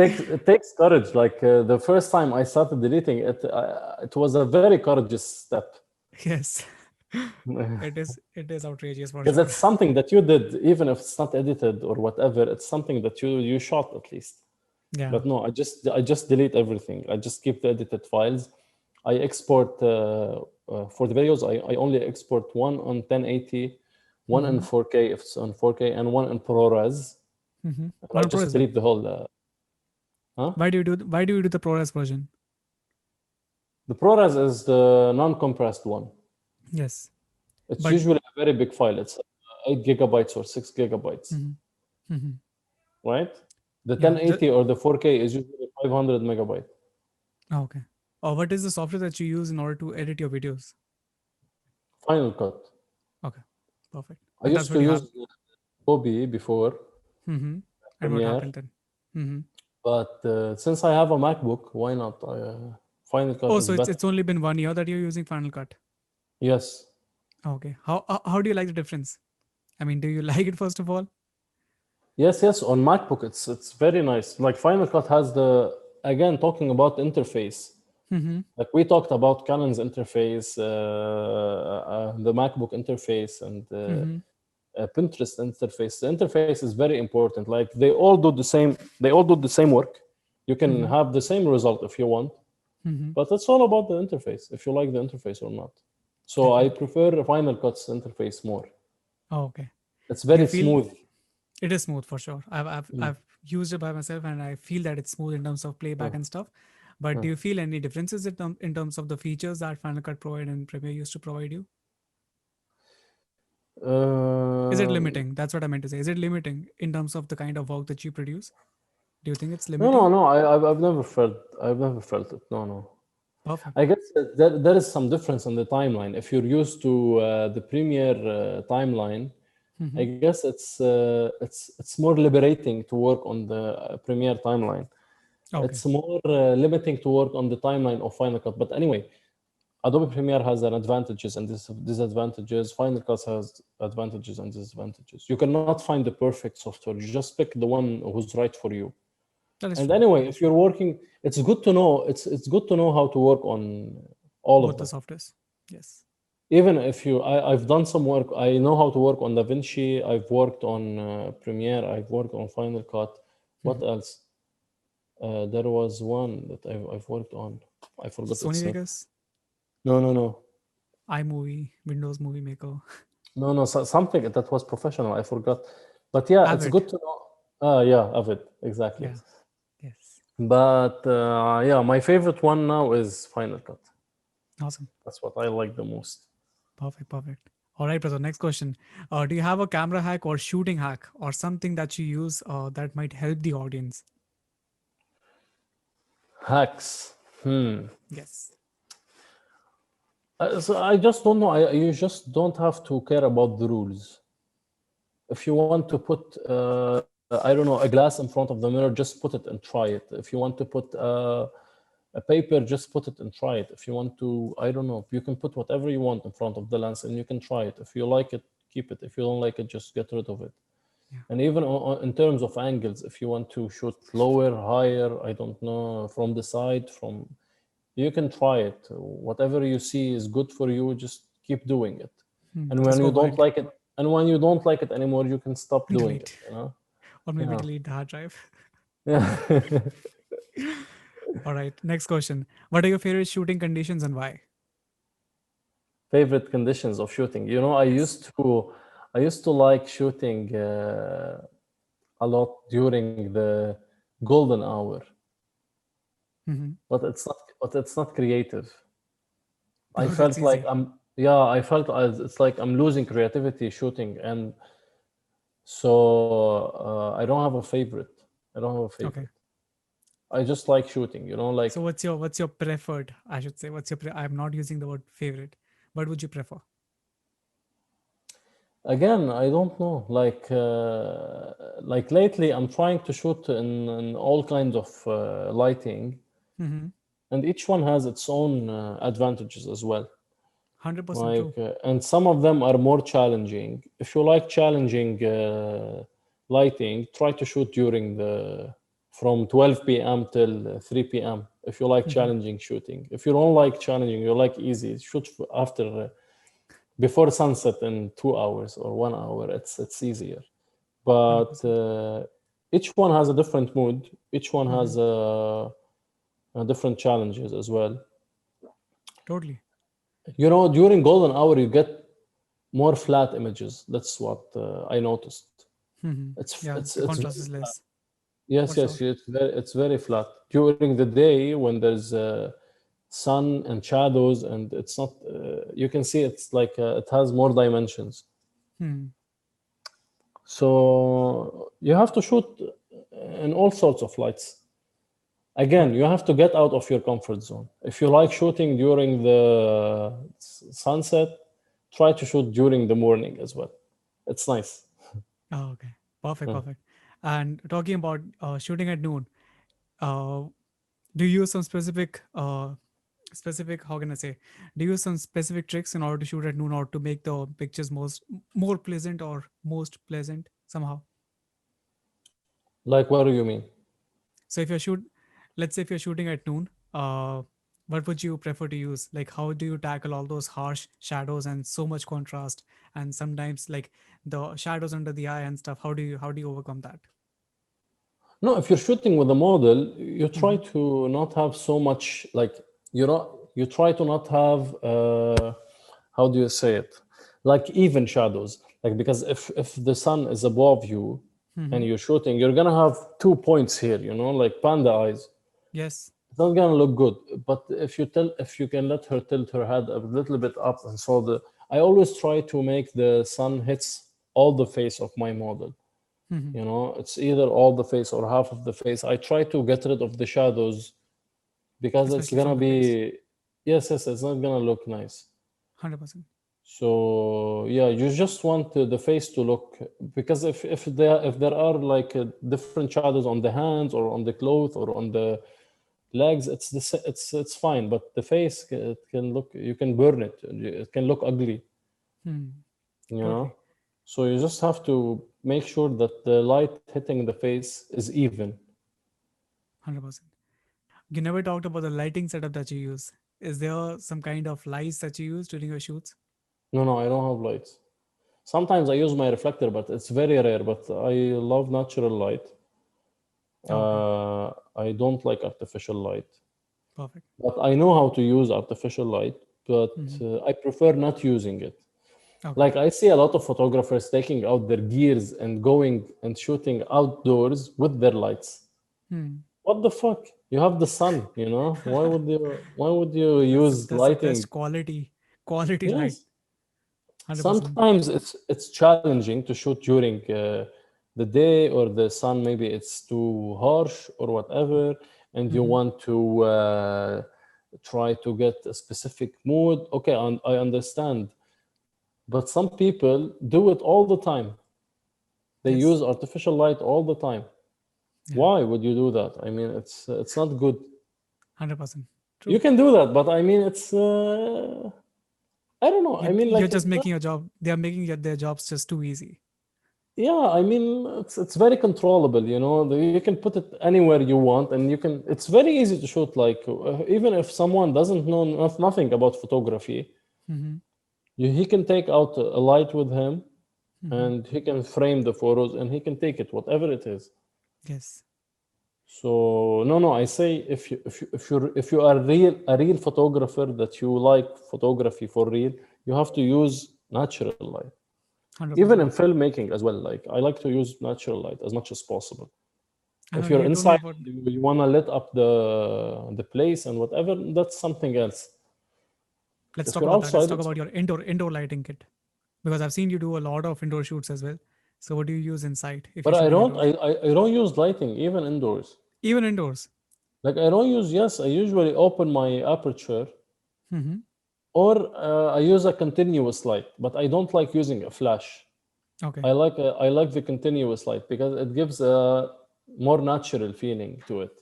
takes courage. Like the first time I started deleting it, it was a very courageous step Yes. because It is outrageous for sure. it's something that you did, even if it's not edited or whatever. It's something that you shot at least. Yeah. But no, I just delete everything. I just keep the edited files. I export for the videos. I only export one on 1080, one in Mm-hmm. 4K if it's on 4K, and one in ProRes. Mm-hmm. And I What Pro just is that? delete the whole. Huh? Why do you do the ProRes version? The ProRes is the non-compressed one. Yes. It's But usually a very big file. It's 8 gigabytes or 6 gigabytes, mm-hmm. Mm-hmm. right? The Yeah. 1080 or the 4K is usually 500 megabyte. Oh, okay. Or what is the software that you use in order to edit your videos? Final Cut. Okay. Perfect. I And that's used what to you use have. Adobe before Mm-hmm. And what Premiere. happened then? Mm-hmm. But since I have a MacBook, why not? Final Cut Oh, is so it's better. it's only been 1 year that you're using Final Cut. Yes, Okay. How do you like the difference? I mean, do you like it first of all? yes, yes. On MacBook, it's very nice. Like Final Cut has the again talking about interface. Mm-hmm. Like we talked about Canon's interface, the MacBook interface, and Mm-hmm. Pinterest interface. The interface is very important. Like they all do the same. They all do the same work. You can Mm-hmm. have the same result if you want, Mm-hmm. but it's all about the interface. If you like the interface or not. So I Definitely. prefer Final Cut's interface more. Oh, okay. It's Do you very feel smooth. it is smooth for sure? Mm. I've used it by myself, and I feel that it's smooth in terms of playback Uh, and stuff. But uh. do you feel any differences in terms of the features that Final Cut Provide and Premiere used to provide you? Is it Um, limiting? That's what I meant to say. Is it limiting in terms of the kind of work that you produce? Do you think it's no, no, limiting? no. I've never felt it. No, no. Perfect. I guess that there is some difference in the timeline. If you're used to the Premiere timeline, I Hmm. guess it's more liberating to work on the Premiere timeline. Okay. It's more limiting to work on the timeline of Final Cut. But anyway, Adobe Premiere has an advantages and disadvantages. Final Cut has advantages and disadvantages. You cannot find the perfect software. You just pick the one who's right for you. That is And true. anyway, That is if true. you're working, it's good to know. It's good to know how to work on all of Both the them. softwares. Yes. Even if I've done some work. I know how to work on DaVinci. I've worked on Premiere. I've worked on Final Cut. What Mhm. else? There was one that I've worked on. I forgot Sony its name. Vegas, No, no, no. iMovie, Windows Movie Maker, No, no, something that was professional. I forgot. But yeah, it's Avid. good to know. Yeah, of it, exactly. Yeah. Yes. But yeah, my favorite one now is Final Cut. Awesome. That's what I like the most. Perfect. Perfect. All right, brother. Next question. Do you have a camera hack or shooting hack or something that you use that might help the audience? Hacks. Yes. So I just don't know. You just don't have to care about the rules. If you want to put, I don't know, a glass in front of the mirror, just put it and try it. If you want to put a paper, just put it and try it. If you want to, I don't know, you can put whatever you want in front of the lens and you can try it. If you like it, keep it. If you don't like it, just get rid of it. Yeah. And even in terms of angles, if you want to shoot lower, higher, I don't know, from the side, from you can try it. Whatever you see is good for you, just keep doing it. And when Just you go don't wild. like it, and when you don't like it anymore, you can stop doing it, Delete. you know? Or maybe Yeah. delete the hard drive. Yeah. All right. Next question. What are your favorite shooting conditions and why? Favorite conditions of shooting. You know, Yes. I used to like shooting a lot during the golden hour, Hmm. but it's not creative. I Because it's felt like easy. I felt it's like I'm losing creativity shooting, and so I don't have a favorite. I don't have a favorite. Okay. I just like shooting, you know, So like what's your preferred? I should say what's your I'm not using the word favorite. What would you prefer? again, I don't know. Like lately, I'm trying to shoot in all kinds of lighting, Mm-hmm. and each one has its own advantages as well. 100% Like, true. and some of them are more challenging. If you like challenging lighting, try to shoot during the from 12 p.m. till 3 p.m. If you like Mm-hmm. challenging shooting. If you don't like challenging, you like easy, shoot after before sunset in 2 hours or 1 hour. It's easier. But 100%. each one has a different mood. Each one Mm-hmm. has different challenges as well. Totally. You know, during golden hour, you get more flat images. That's what I noticed. Mm-hmm. Yeah, the It's contrast very is flat. less Yes, for yes, sure. it's very flat. During the day, when there's sun and shadows, and it's not, you can see it's like it has more dimensions. Hmm. So you have to shoot in all sorts of lights. Again, you Totally. have to get out of your comfort zone. If you like shooting during the sunset, try to shoot during the morning as well. It's nice. Oh, okay. Perfect. Mm. Perfect. And talking about shooting at noon, uh, do you use some specific how can I say? Do you use some specific tricks in order to shoot at noon or to make the pictures more pleasant or most pleasant somehow? Like, what do you mean? So if you're shoot, let's say if you're shooting at noon, what would you prefer to use? Like, how do you tackle all those harsh shadows and so much contrast, and sometimes like the shadows under the eye and stuff? How do you overcome that? No, if you're shooting with a model, you try Mm-hmm. to not have so much, like, you try to not have, how do you say it? Like even shadows. Like, because if the sun is above you and Mm-hmm. you're shooting, you're gonna have 2 points here, like panda eyes. Yes. It's not gonna look good. But if you can let her tilt her head a little bit up, and so I always try to make the sun hits all the face of my model. Mm-hmm. It's either all the face or half of the face. I try to get rid of the shadows because it's Especially from gonna the face. be, yes, yes, it's not gonna look nice. 100%. So yeah, you just want the face to look, because if there are like different shadows on the hands or on the cloth or on the legs, it's fine. But the face, it can look, you can burn it. It can look ugly, Hmm. you know. Totally. So you just have to make sure that the light hitting the face is even. 100%. You never talked about the lighting setup that you use. Is there some kind of lights that you use during your shoots? No, no, I don't have lights. Sometimes I use my reflector, but it's very rare. But I love natural light. Oh, okay. I don't like artificial light. Perfect. But I know how to use artificial light, but Mm-hmm. I prefer not using it. Okay. Like, I see a lot of photographers taking out their gears and going and shooting outdoors with their lights. Hmm. What the fuck? You have the sun, you know? Why would you use That's the best lighting? quality light. Yes. 100%. Sometimes it's challenging to shoot during the day, or the sun maybe it's too harsh or whatever, and you Mm-hmm. want to try to get a specific mood. Okay, I understand. But some people do it all the time. They Yes. use artificial light all the time. Yeah. Why would you do that? I mean, it's not good. 100%. You True. can do that, but I mean, it's I don't know. I mean, You're like, just making your job. They are making their jobs just too easy. yeah, I mean, it's very controllable. You can put it anywhere you want, and you can. It's very easy to shoot. Like, even if someone doesn't know nothing about photography, Mm-hmm. he can take out a light with him, Mm-hmm. and he can frame the photos, and he can take it, whatever it is. Yes. So no, no, I say, if you are a real photographer, that you like photography for real, you have to use natural light. Even in 100%. filmmaking as well, like, I like to use natural light as much as possible. I know If you're you told me inside about. and you want to lit up the place and whatever, that's something else. Let's If talk you're about that. Let's outside, talk it's about fine. your indoor lighting kit, because I've seen you do a lot of indoor shoots as well. So what do you use inside if But you're I shooting don't indoors? I don't use lighting even indoors. Even indoors. Like, I don't use, yes, I usually open my aperture, Mm-hmm. or I use a continuous light, but I don't like using a flash. Okay. I like the continuous light because it gives a more natural feeling to it.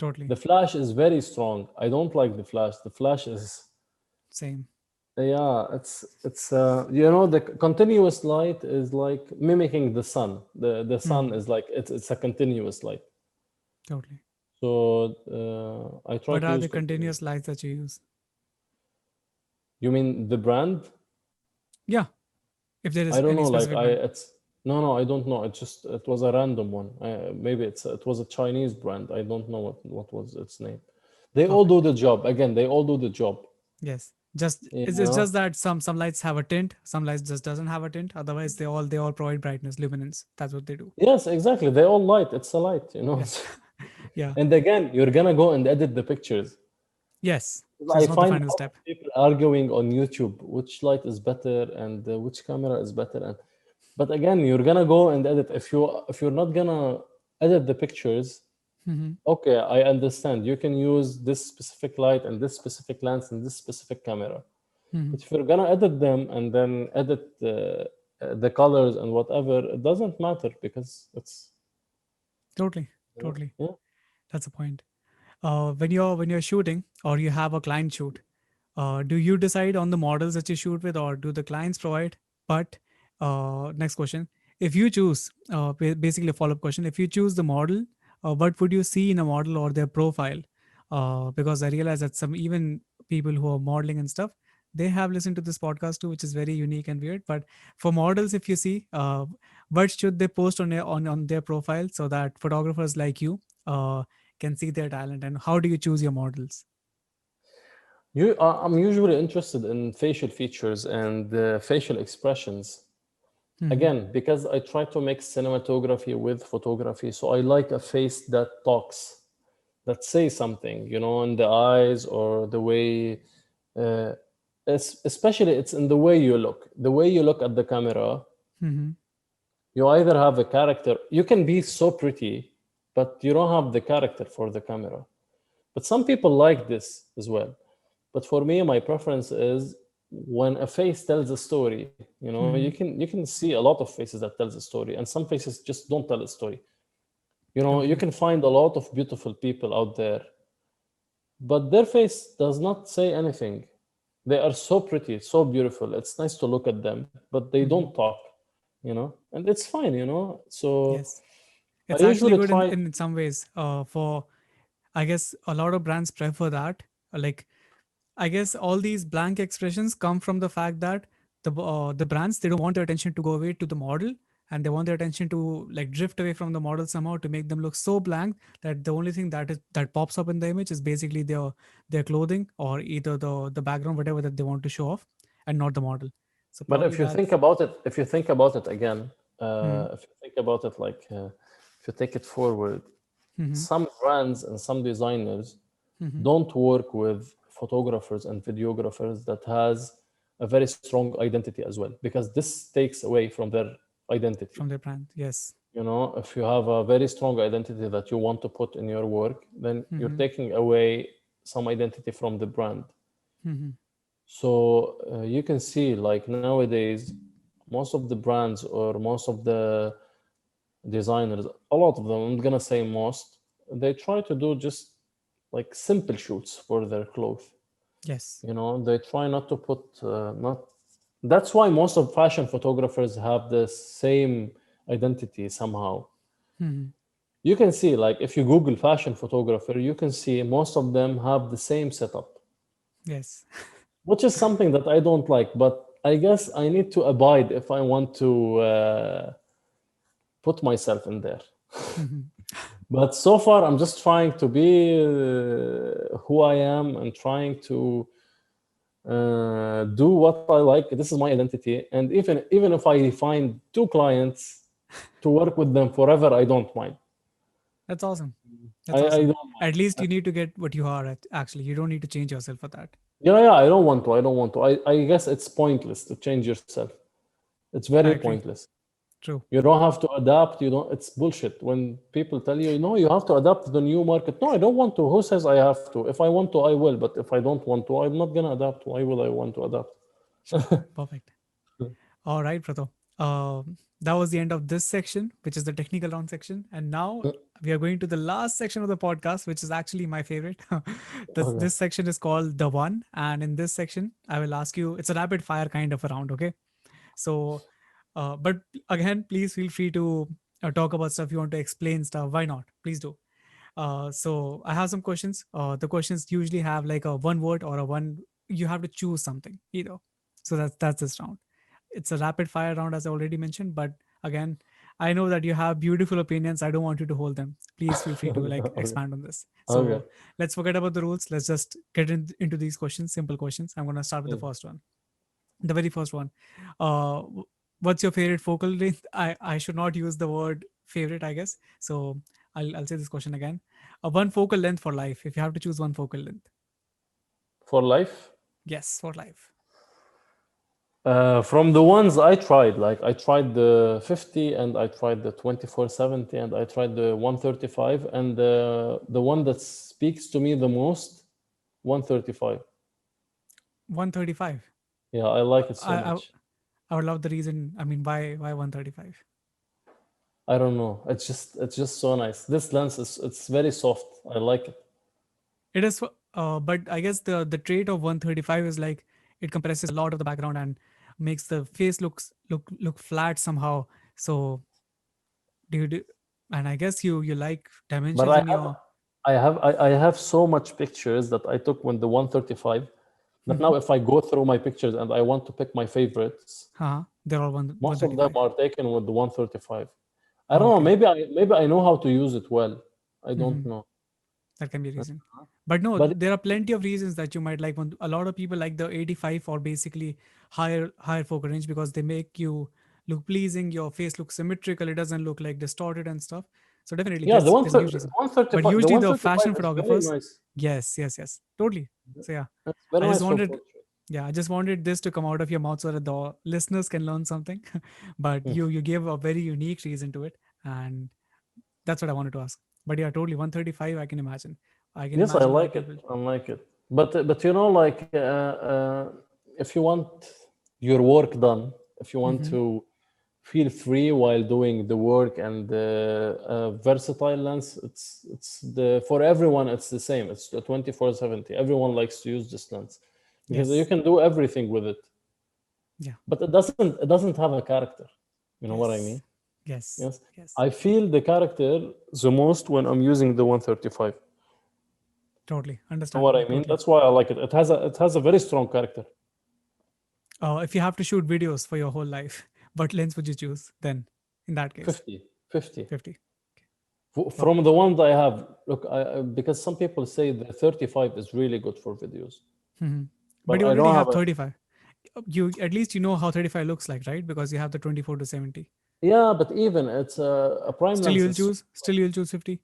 Totally. The flash is very strong. I don't like the flash. The flash is, Same. yeah, the continuous light is like mimicking the sun. The sun Hmm. is like, it's a continuous light. Totally. So I try What to are use the continuous. continuous lights that you use? You mean the brand? Yeah. If there I is don't any know. Like, specific brand. it's no, no. I don't know. It was a random one. Maybe it was a Chinese brand. I don't know what was its name. They all Perfect. do the job. Again, they all do the job. Yes. Just You it's know. just that some lights have a tint, some lights just doesn't have a tint. Otherwise, they all provide brightness, luminance. That's what they do. Yes, exactly. They all light. It's a light. Yeah. Yeah. And again, you're gonna go and edit the pictures. Yes. So I it's not the find a final lot step. of people arguing on YouTube which light is better and which camera is better. But again, you're gonna go and edit. If you're not gonna edit the pictures, Mm-hmm. okay, I understand. You can use this specific light and this specific lens and this specific camera. Mm-hmm. But if you're gonna edit them and then edit the colors and whatever, it doesn't matter because it's, Totally. Totally. yeah. That's the point. When you're shooting or you have a client shoot, do you decide on the models that you shoot with, or do the clients provide? But next question: if you choose, basically a follow-up question, if you choose the model, what would you see in a model or their profile? Because I realize that some even people who are modeling and stuff, they have listened to this podcast too, which is very unique and weird. But for models, if you see, what should they post on their profile so that photographers like you can see their talent? And how do you choose your models? I'm usually interested in facial features and facial expressions. Mm-hmm. Again, because I try to make cinematography with photography, so I like a face that talks, that says something, in the eyes or the way, uh, especially it's in the way you look. The way you look at the camera, Mm-hmm. you either have a character, you can be so pretty, but you don't have the character for the camera. But some people like this as well. But for me, my preference is when a face tells a story, you Mm-hmm. can see a lot of faces that tells a story, and some faces just don't tell a story. You Okay. can find a lot of beautiful people out there, but their face does not say anything. They are so pretty, so beautiful. It's nice to look at them, but they don't Mm-hmm. talk, and it's fine. So Yes. I It's actually usually good try. in some ways. For I guess a lot of brands prefer that. Like I guess all these blank expressions come from the fact that the brands, they don't want their attention to go away to the model, and they want their attention to like drift away from the model somehow to make them look so blank that the only thing that pops up in the image is basically their clothing, or either the background, whatever that they want to show off, and not the model. So But probably that's. if you think about it again, Mm-hmm. if you think about it like, if you take it forward, Mm-hmm. some brands and some designers Mm-hmm. don't work with photographers and videographers that has a very strong identity as well, because this takes away from their identity. From their brand, yes. If you have a very strong identity that you want to put in your work, then you're Mm-hmm. taking away some identity from the brand. Mm-hmm. So you can see, like nowadays, most of the brands or most of the designers, a lot of them, I'm gonna say most, they try to do just like simple shoots for their clothes. Yes. They try not to put, not. That's why most of fashion photographers have the same identity somehow. Mm-hmm. You can see, like, if you Google fashion photographer, you can see most of them have the same setup, Yes. which is something that I don't like. But I guess I need to abide if I want to put myself in there. Mm-hmm. But so far, I'm just trying to be who I am and trying to do what I like. This is my identity, and even if I find two clients to work with them forever, I don't mind. That's awesome. That's I awesome. don't At mind. least you need to get what you are at. Actually, you don't need to change yourself for that. Yeah, I don't want to. I don't want to. I guess it's pointless to change yourself. It's very I agree. pointless. True. You don't have to adapt. You don't. It's bullshit when people tell you, no, you have to adapt to the new market. No, I don't want to. Who says I have to? If I want to, I will. But if I don't want to, I'm not gonna adapt. Why will I want to adapt? Perfect. All right, Prato. That was the end of this section, which is the technical round section. And now we are going to the last section of the podcast, which is actually my favorite. Okay. This section is called The One. And in this section, I will ask you, it's a rapid fire kind of a round, okay? So, but again, please feel free to talk about stuff you want to explain stuff. Why not? Please do. So I have some questions. The questions usually have like a one word or a one. You have to choose something either. So that's this round. It's a rapid fire round, as I already mentioned. But again, I know that you have beautiful opinions. I don't want you to hold them. Please feel free to like Okay. expand on this. Okay. So let's forget about the rules. Let's just get into these questions. Simple questions. I'm gonna start with the Mm. first one. The very first one. What's your favorite focal length? I should not use the word favorite, I guess. So I'll say this question again. One focal length for life. If you have to choose one focal length. For life, Yes, for life. from the ones I tried, like I tried the 50 and I tried the 2470 and I tried the 135, and the one that speaks to me the most, 135. 135. Yeah, I like it so I, I much. I would love the reason. I mean, why 135? I don't know. It's just so nice. This lens is it's very soft. I like it. It is, but I guess the trait of 135 is like it compresses a lot of the background and makes the face look flat somehow. So do you do? And I guess you like But dimensions in your. I have so much pictures that I took when the 135 that now if I go through my pictures and I want to pick my favorites, They're all most of them 135. are taken with the 135. I don't know. Okay. Maybe I know how to use it well. I don't Hmm. know. That can be a reason. But no, But there are plenty of reasons that you might like a lot of people like the 85 or basically higher focal range because they make you look pleasing, your face looks symmetrical, it doesn't look like distorted and stuff. So definitely Yeah, there's a huge reason. But 135, the usually the 135 fashion is very photographers, nice. yes, totally. So yeah, It's very I just nice for wanted, portrait. yeah, I just wanted this to come out of your mouth so that the listeners can learn something. But Hmm. you gave a very unique reason to it, and that's what I wanted to ask. But yeah, totally 135. I can Yes, I imagine why like it. people. I like it. But you know, like if you want your work done, if you want Hmm. to feel free while doing the work and versatile lens, it's the for everyone it's the same. It's the 24/70. Everyone likes to use this lens because you Yes. can do everything with it. Yeah. But it doesn't have a character. You know what I mean? Yes. Yes. Yes. Yes. I feel the character the most when I'm using the 135. Totally Know what understandable. I mean? Totally. That's why I like it. It has a very strong character. If you have to shoot videos for your whole life, what lens would you choose then? In that case, 50, 50. 50. From Perfect. the ones I have, look, because some people say the 35 is really good for videos, Hmm. But but you I already don't have have a. 35. You at least you know how 35 looks like, right? Because you have the 24 to 70. Yeah, but even it's a prime Still lens you'll is. choose. Still you'll choose 50.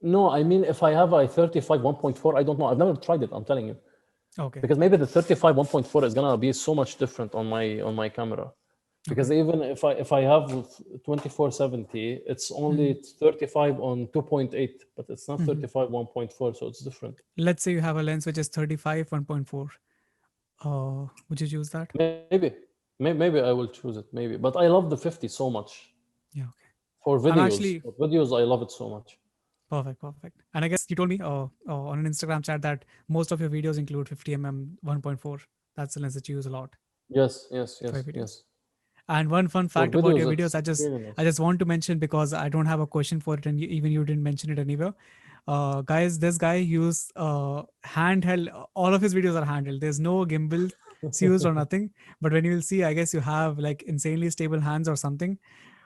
No, I mean if I have a 35 1.4, I don't know. I've never tried it. I'm telling you Okay. because maybe the 35 1.4 is gonna be so much different on my camera. Because Okay. even if I have 2470, it's only Hmm. 35 on 2.8, but it's not Hmm. 35 1.4, so it's different. Let's say you have a lens which is 35 1.4. Would you choose that? Maybe I will choose it, maybe. But I love the 50 so much Yeah. Okay. for I'm videos. actually For videos, I love it so much. perfect. Perfect. And I guess you told me on an Instagram chat that most of your videos include 50 mm 1.4. That's the lens that you use a lot Yes, yes, for yes, your videos. yes. And one fun For fact about your videos, videos, it's really I nice. just want to mention because I don't have a question for it, and even you didn't mention it anywhere. Guys, this guy used handheld. All of his videos are handheld. There's no gimbal used or nothing. But when you will see, I guess you have like insanely stable hands or something,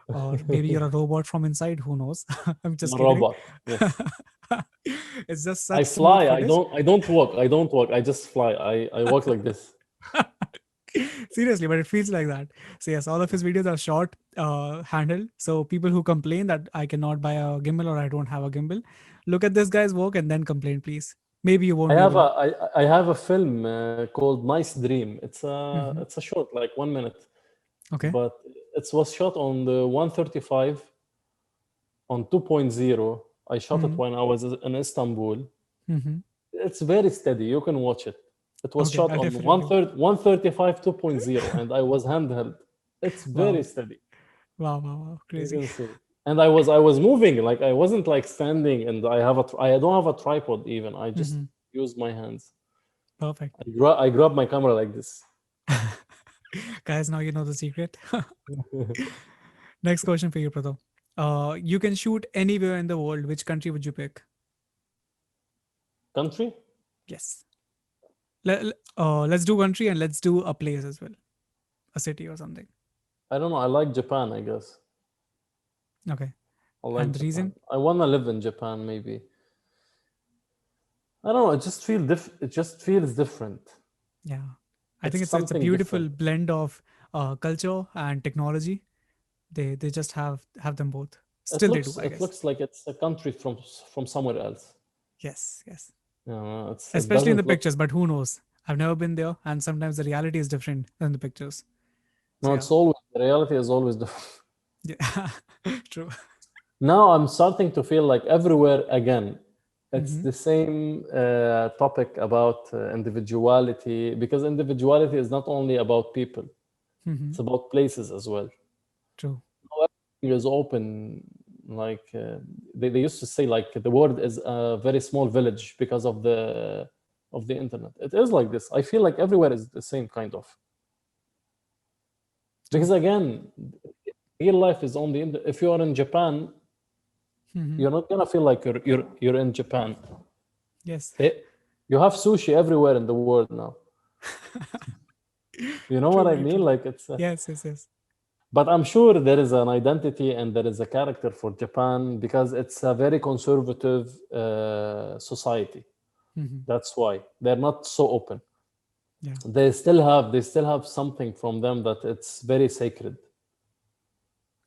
or maybe you're a robot from inside. Who knows? I'm I'm just a kidding. robot. Yes. It's just I such smooth fly. I footage. don't. I don't walk. I don't walk. I just fly. I walk like this. Seriously, but it feels like that. So yes, all of his videos are short, handheld. So people who complain that I cannot buy a gimbal or I don't have a gimbal, look at this guy's work and then complain, please. Maybe you won't I be have able. I have a film called Nice Dream. Hmm. It's a short, like 1 minute, Okay. but it was shot on the 135 on 2.0. I shot it Hmm. when I was in Istanbul. Hmm. It's very steady. You can watch it. It was Okay, shot I'll on definitely. 135 2.0, and I was handheld. It's very Wow, steady. wow, You crazy. can see. And I was moving, like I wasn't like standing, and I don't have a tripod even. I just Hmm. use my hands. Perfect. I grab my camera like this. Guys, now you know the secret. Next question for you, Pradho. You can shoot anywhere in the world. Which country would you pick? Country? Yes. Let's do country and let's do a place as well, a city or something. I don't know. I like Japan, I guess. Okay. I And like the Japan. reason? I wanna live in Japan, maybe. I don't know. It just feels different. Yeah, I think It's it's a something different. beautiful blend of culture and technology. They just have them both. It Still, they do, looks I it guess. looks like it's a country from somewhere else. Yes, yes. It Especially in the doesn't look. pictures, but who knows? I've never been there, and sometimes the reality is different than the pictures. So No, yeah, it's always the reality is always different. yeah, true. Now I'm starting to feel like everywhere again. It's Hmm. the same topic about individuality, because individuality is not only about people; Hmm. it's about places as well. True. Now everything is open. Like they used to say, like the world is a very small village because of the internet. It is like this. I feel like everywhere is the same kind of. True. Because again, real life is only if you are in Japan, Hmm. you're not gonna feel like you're in Japan. Yes. Eh, You have sushi everywhere in the world now. You know what I Truly, mean? truly. Like Yes. but I'm sure there is an identity and there is a character for Japan because it's a very conservative society. Hmm. That's why they're not so open. Yeah, they still have something from them that it's very sacred.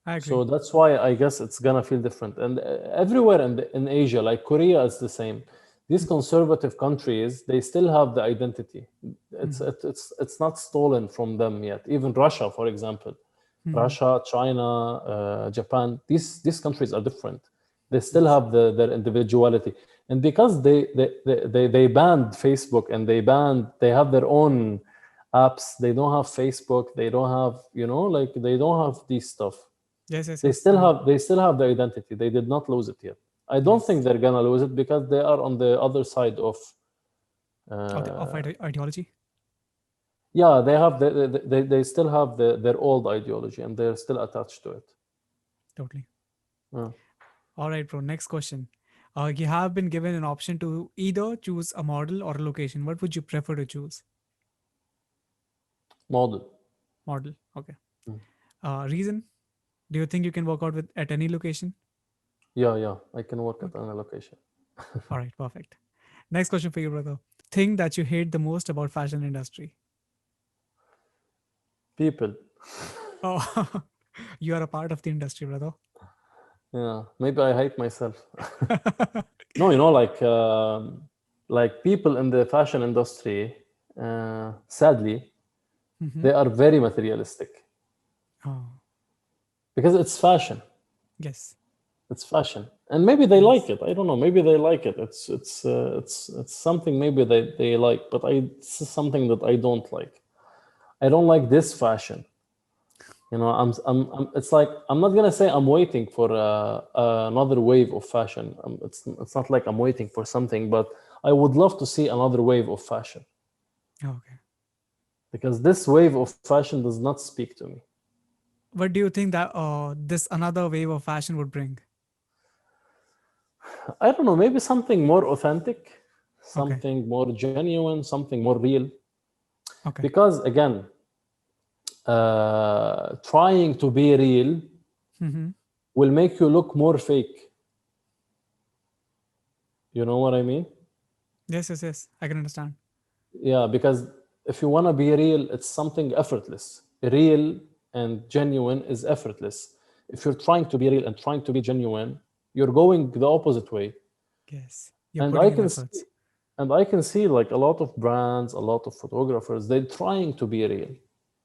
I agree. So that's why I guess it's gonna feel different. And everywhere in Asia, like Korea, is the same. These conservative countries, they still have the identity. Mm-hmm. It's not stolen from them yet. Even Russia, for example, Mm-hmm. Russia, China, Japan. These countries are different. They still Yes. have their individuality, and because they banned Facebook and they have their own apps. They don't have Facebook. They don't have like they don't have these stuff. Yes, yes, they yes. still have they still have the identity. They did not lose it yet. I don't think Yes. they're gonna lose it because they are on the other side of Of uh, ideology. yeah, they still have their old ideology and they're still attached to it. Totally. Yeah. All right, bro. Next question. You have been given an option to either choose a model or a location. What would you prefer to choose? Model. Model. Okay. Mm. Reason? Do you think you can work out with at any location? Yeah, I can work at Okay. any location. All right. Perfect. Next question for you, brother. Thing that you hate the most about fashion industry? People. Oh, you are a part of the industry, brother. Yeah, maybe I hate myself. No, like people in the fashion industry, sadly, Mm-hmm. they are very materialistic Oh, because it's fashion. yes. It's fashion, and maybe they like Yes. it. I don't know. Maybe they like it. It's something maybe they like, but it's something that I don't like. I don't like this fashion. It's like I'm not gonna say I'm waiting for another wave of fashion. It's not like I'm waiting for something, but I would love to see another wave of fashion Okay. because this wave of fashion does not speak to me. What do you think that this another wave of fashion would bring? I don't know. Maybe something more authentic, Okay. something more genuine, something more real. Okay. Because again, trying to be real Mm-hmm. will make you look more fake. You know what I mean? Yes, yes, yes. I can understand. Yeah, because if you want to be real, it's something effortless. Real and genuine is effortless. If you're trying to be real and trying to be genuine, you're going the opposite way. Yes. You're And putting I in can see, efforts. and I can see like a lot of brands, a lot of photographers, they're trying to be real.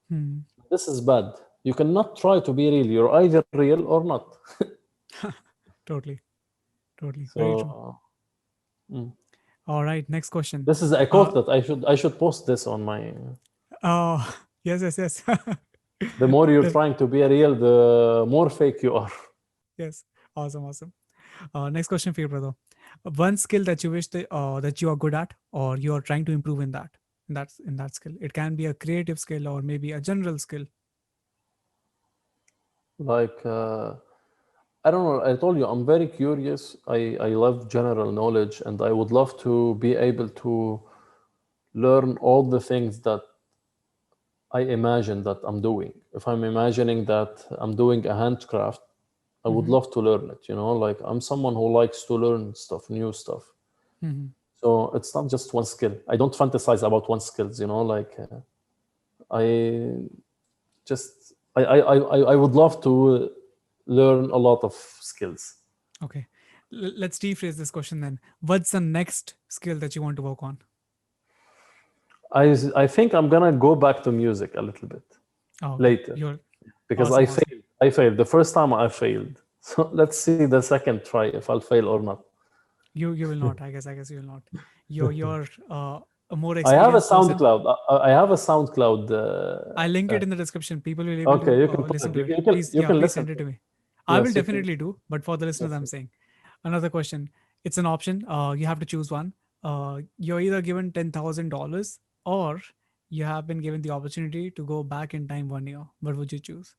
Hmm. This is bad. You cannot try to be real. You're either real or not. Totally. Totally. Very true. So mm. All right. Next question. This is a Uh, quote that I should post this on my. oh, yes, yes, yes. The more you're Def- trying to be real, the more fake you are. yes. Awesome. Awesome. Next question for you, brother. One skill that you wish that you are good at, or you are trying to improve in that. In that skill. It can be a creative skill or maybe a general skill. Like I don't know. I told you I'm very curious. I love general knowledge, and I would love to be able to learn all the things that I imagine that I'm doing. If I'm imagining that I'm doing a handcraft, I would Mm-hmm. love to learn it. Like I'm someone who likes to learn stuff, new stuff. Mm-hmm. So it's not just one skill. I don't fantasize about one skills. Like I just I would love to learn a lot of skills. Okay. Let's rephrase this question then. What's the next skill that you want to work on? I think I'm gonna go back to music a little bit Oh, okay. later You're because I awesome. Awesome. failed. I failed the first time. I failed. So let's see the second try if I'll fail or not. You will not. I guess you will not. You're a more I have a experienced person. SoundCloud. I have a SoundCloud. I link it in the description. People will be able Okay, to you can put listen it. to it. You can Please, you yeah, can please listen send it to to it. me. I will Yes, you can. definitely do, but for the listeners, Yes. I'm saying. Another question. It's an option. You have to choose one. You're either given $10,000 or you have been given the opportunity to go back in time 1 year. What would you choose?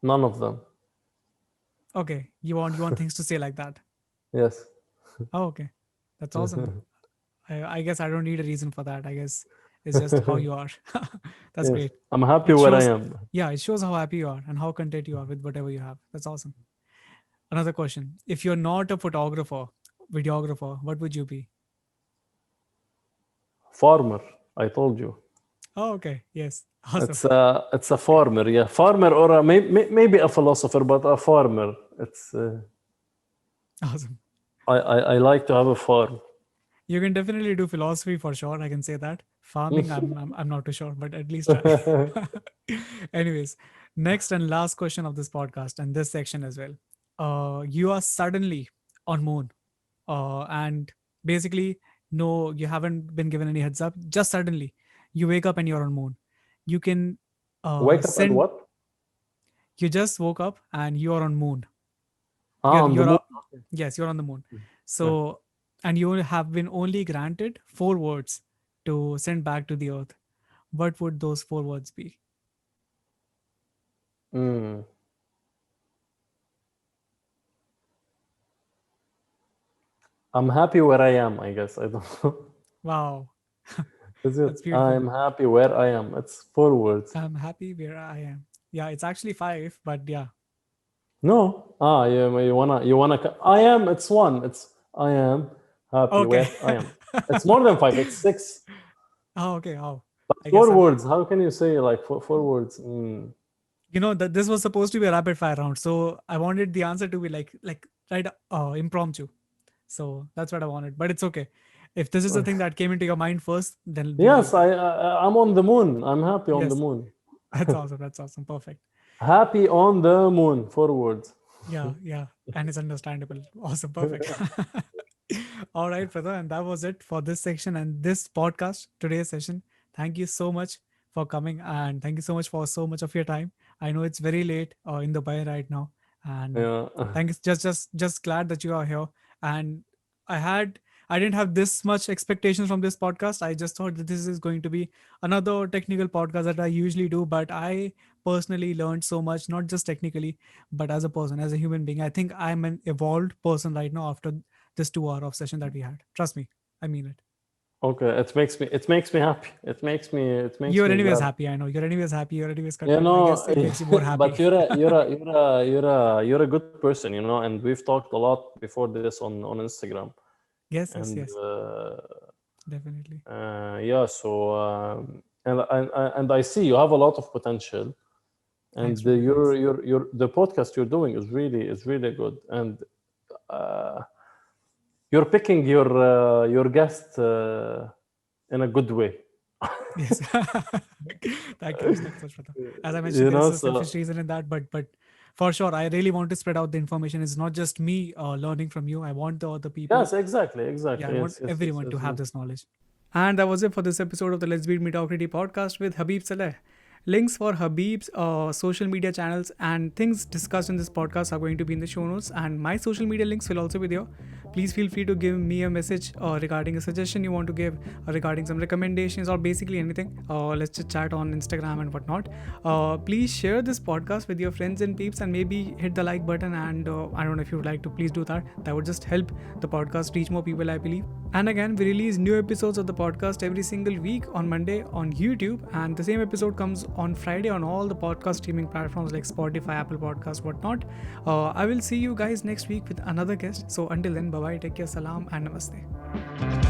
None of them. Okay, you want things to stay like that. Yes. Oh, okay, that's awesome. I guess I don't need a reason for that. I guess it's just how you are. That's Yes. great. I'm happy It where I shows, am. yeah, it shows how happy you are and how content you are with whatever you have. That's awesome. Another question. If you're not a photographer, videographer, what would you be? Farmer. I told you. Oh, okay. Yes. Awesome. It's a farmer, yeah, farmer or maybe a philosopher, but a farmer. It's Awesome. I like to have a farm. You can definitely do philosophy for sure. I can say that. Farming, I'm not too sure, but at least try. Anyways, next and last question of this podcast and this section as well. You are suddenly on moon, and basically, no, you haven't been given any heads up. Just suddenly, you wake up and you're on moon. You can Wake up and send. what? You just woke up and you are on moon. Ah, on the moon. Yes, you're on the moon. Yeah. So, and you have been only granted 4 words to send back to the earth. What would those 4 words be? Mm. I'm happy where I am, I guess. I don't know. Wow, Is it? that's beautiful. I'm happy where I am. It's 4 words. I'm happy where I am. Yeah, it's actually 5, but yeah. No. Ah, yeah, I am, it's one. It's I am happy Okay. where I am. It's more than five, it's six. Oh, okay. Oh, But I guess four words, how can you say like four words? Mm. that this was supposed to be a rapid fire round, so I wanted the answer to be like right impromptu. So that's what I wanted. But it's okay. If this is the thing that came into your mind first, then we'll Yes, go. I'm on the moon. I'm happy on the Yes, moon. that's awesome. That's awesome. Perfect. Happy on the moon. 4 words. Yeah, and it's understandable. Awesome, perfect. All right, brother, and that was it for this section and this podcast, today's session. Thank you so much for coming, and thank you so much for so much of your time. I know it's very late in Dubai right now, and Yeah. thank you. Just glad that you are here. And I had I didn't have this much expectations from this podcast. I just thought that this is going to be another technical podcast that I usually do, but I personally learned so much, not just technically, but as a person, as a human being. I think I'm an evolved person right now after this 2 hour of session that we had. Trust me, I mean it. Okay. It makes me happy. It makes You're me anyways glad. happy. I know you're anyways happy. You're anyways You content. I know, guess it makes you more but happy. you're a good person, and we've talked a lot before this on Instagram, Yes, yes, and yes, definitely. yeah, so and I see you have a lot of potential, Thanks, and brother. Thanks. the podcast you're doing is really good, and uh, you're picking your guest in a good way. Yes. Thank you so much, brother. As I mentioned, there is a So selfish reason in that, but for sure, I really want to spread out the information. It's not just me learning from you. I want the other people. yes, exactly, Yeah, I want yes, yes, yes, everyone to yes, have yes. this knowledge. And that was it for this episode of the Let's Beat Mediocrity podcast with Habib Saleh. Links for Habib's social media channels and things discussed in this podcast are going to be in the show notes, and my social media links will also be there. Please feel free to give me a message regarding a suggestion you want to give, regarding some recommendations, or basically anything. Let's just chat on Instagram and whatnot. Please share this podcast with your friends and peeps, and maybe hit the like button. And I don't know if you would like to, please do that. That would just help the podcast reach more people, I believe. And again, we release new episodes of the podcast every single week on Monday on YouTube, and the same episode comes on Friday on all the podcast streaming platforms like Spotify, Apple Podcasts, whatnot. I will see you guys next week with another guest. So until then, bye bye, take care, salam, and namaste.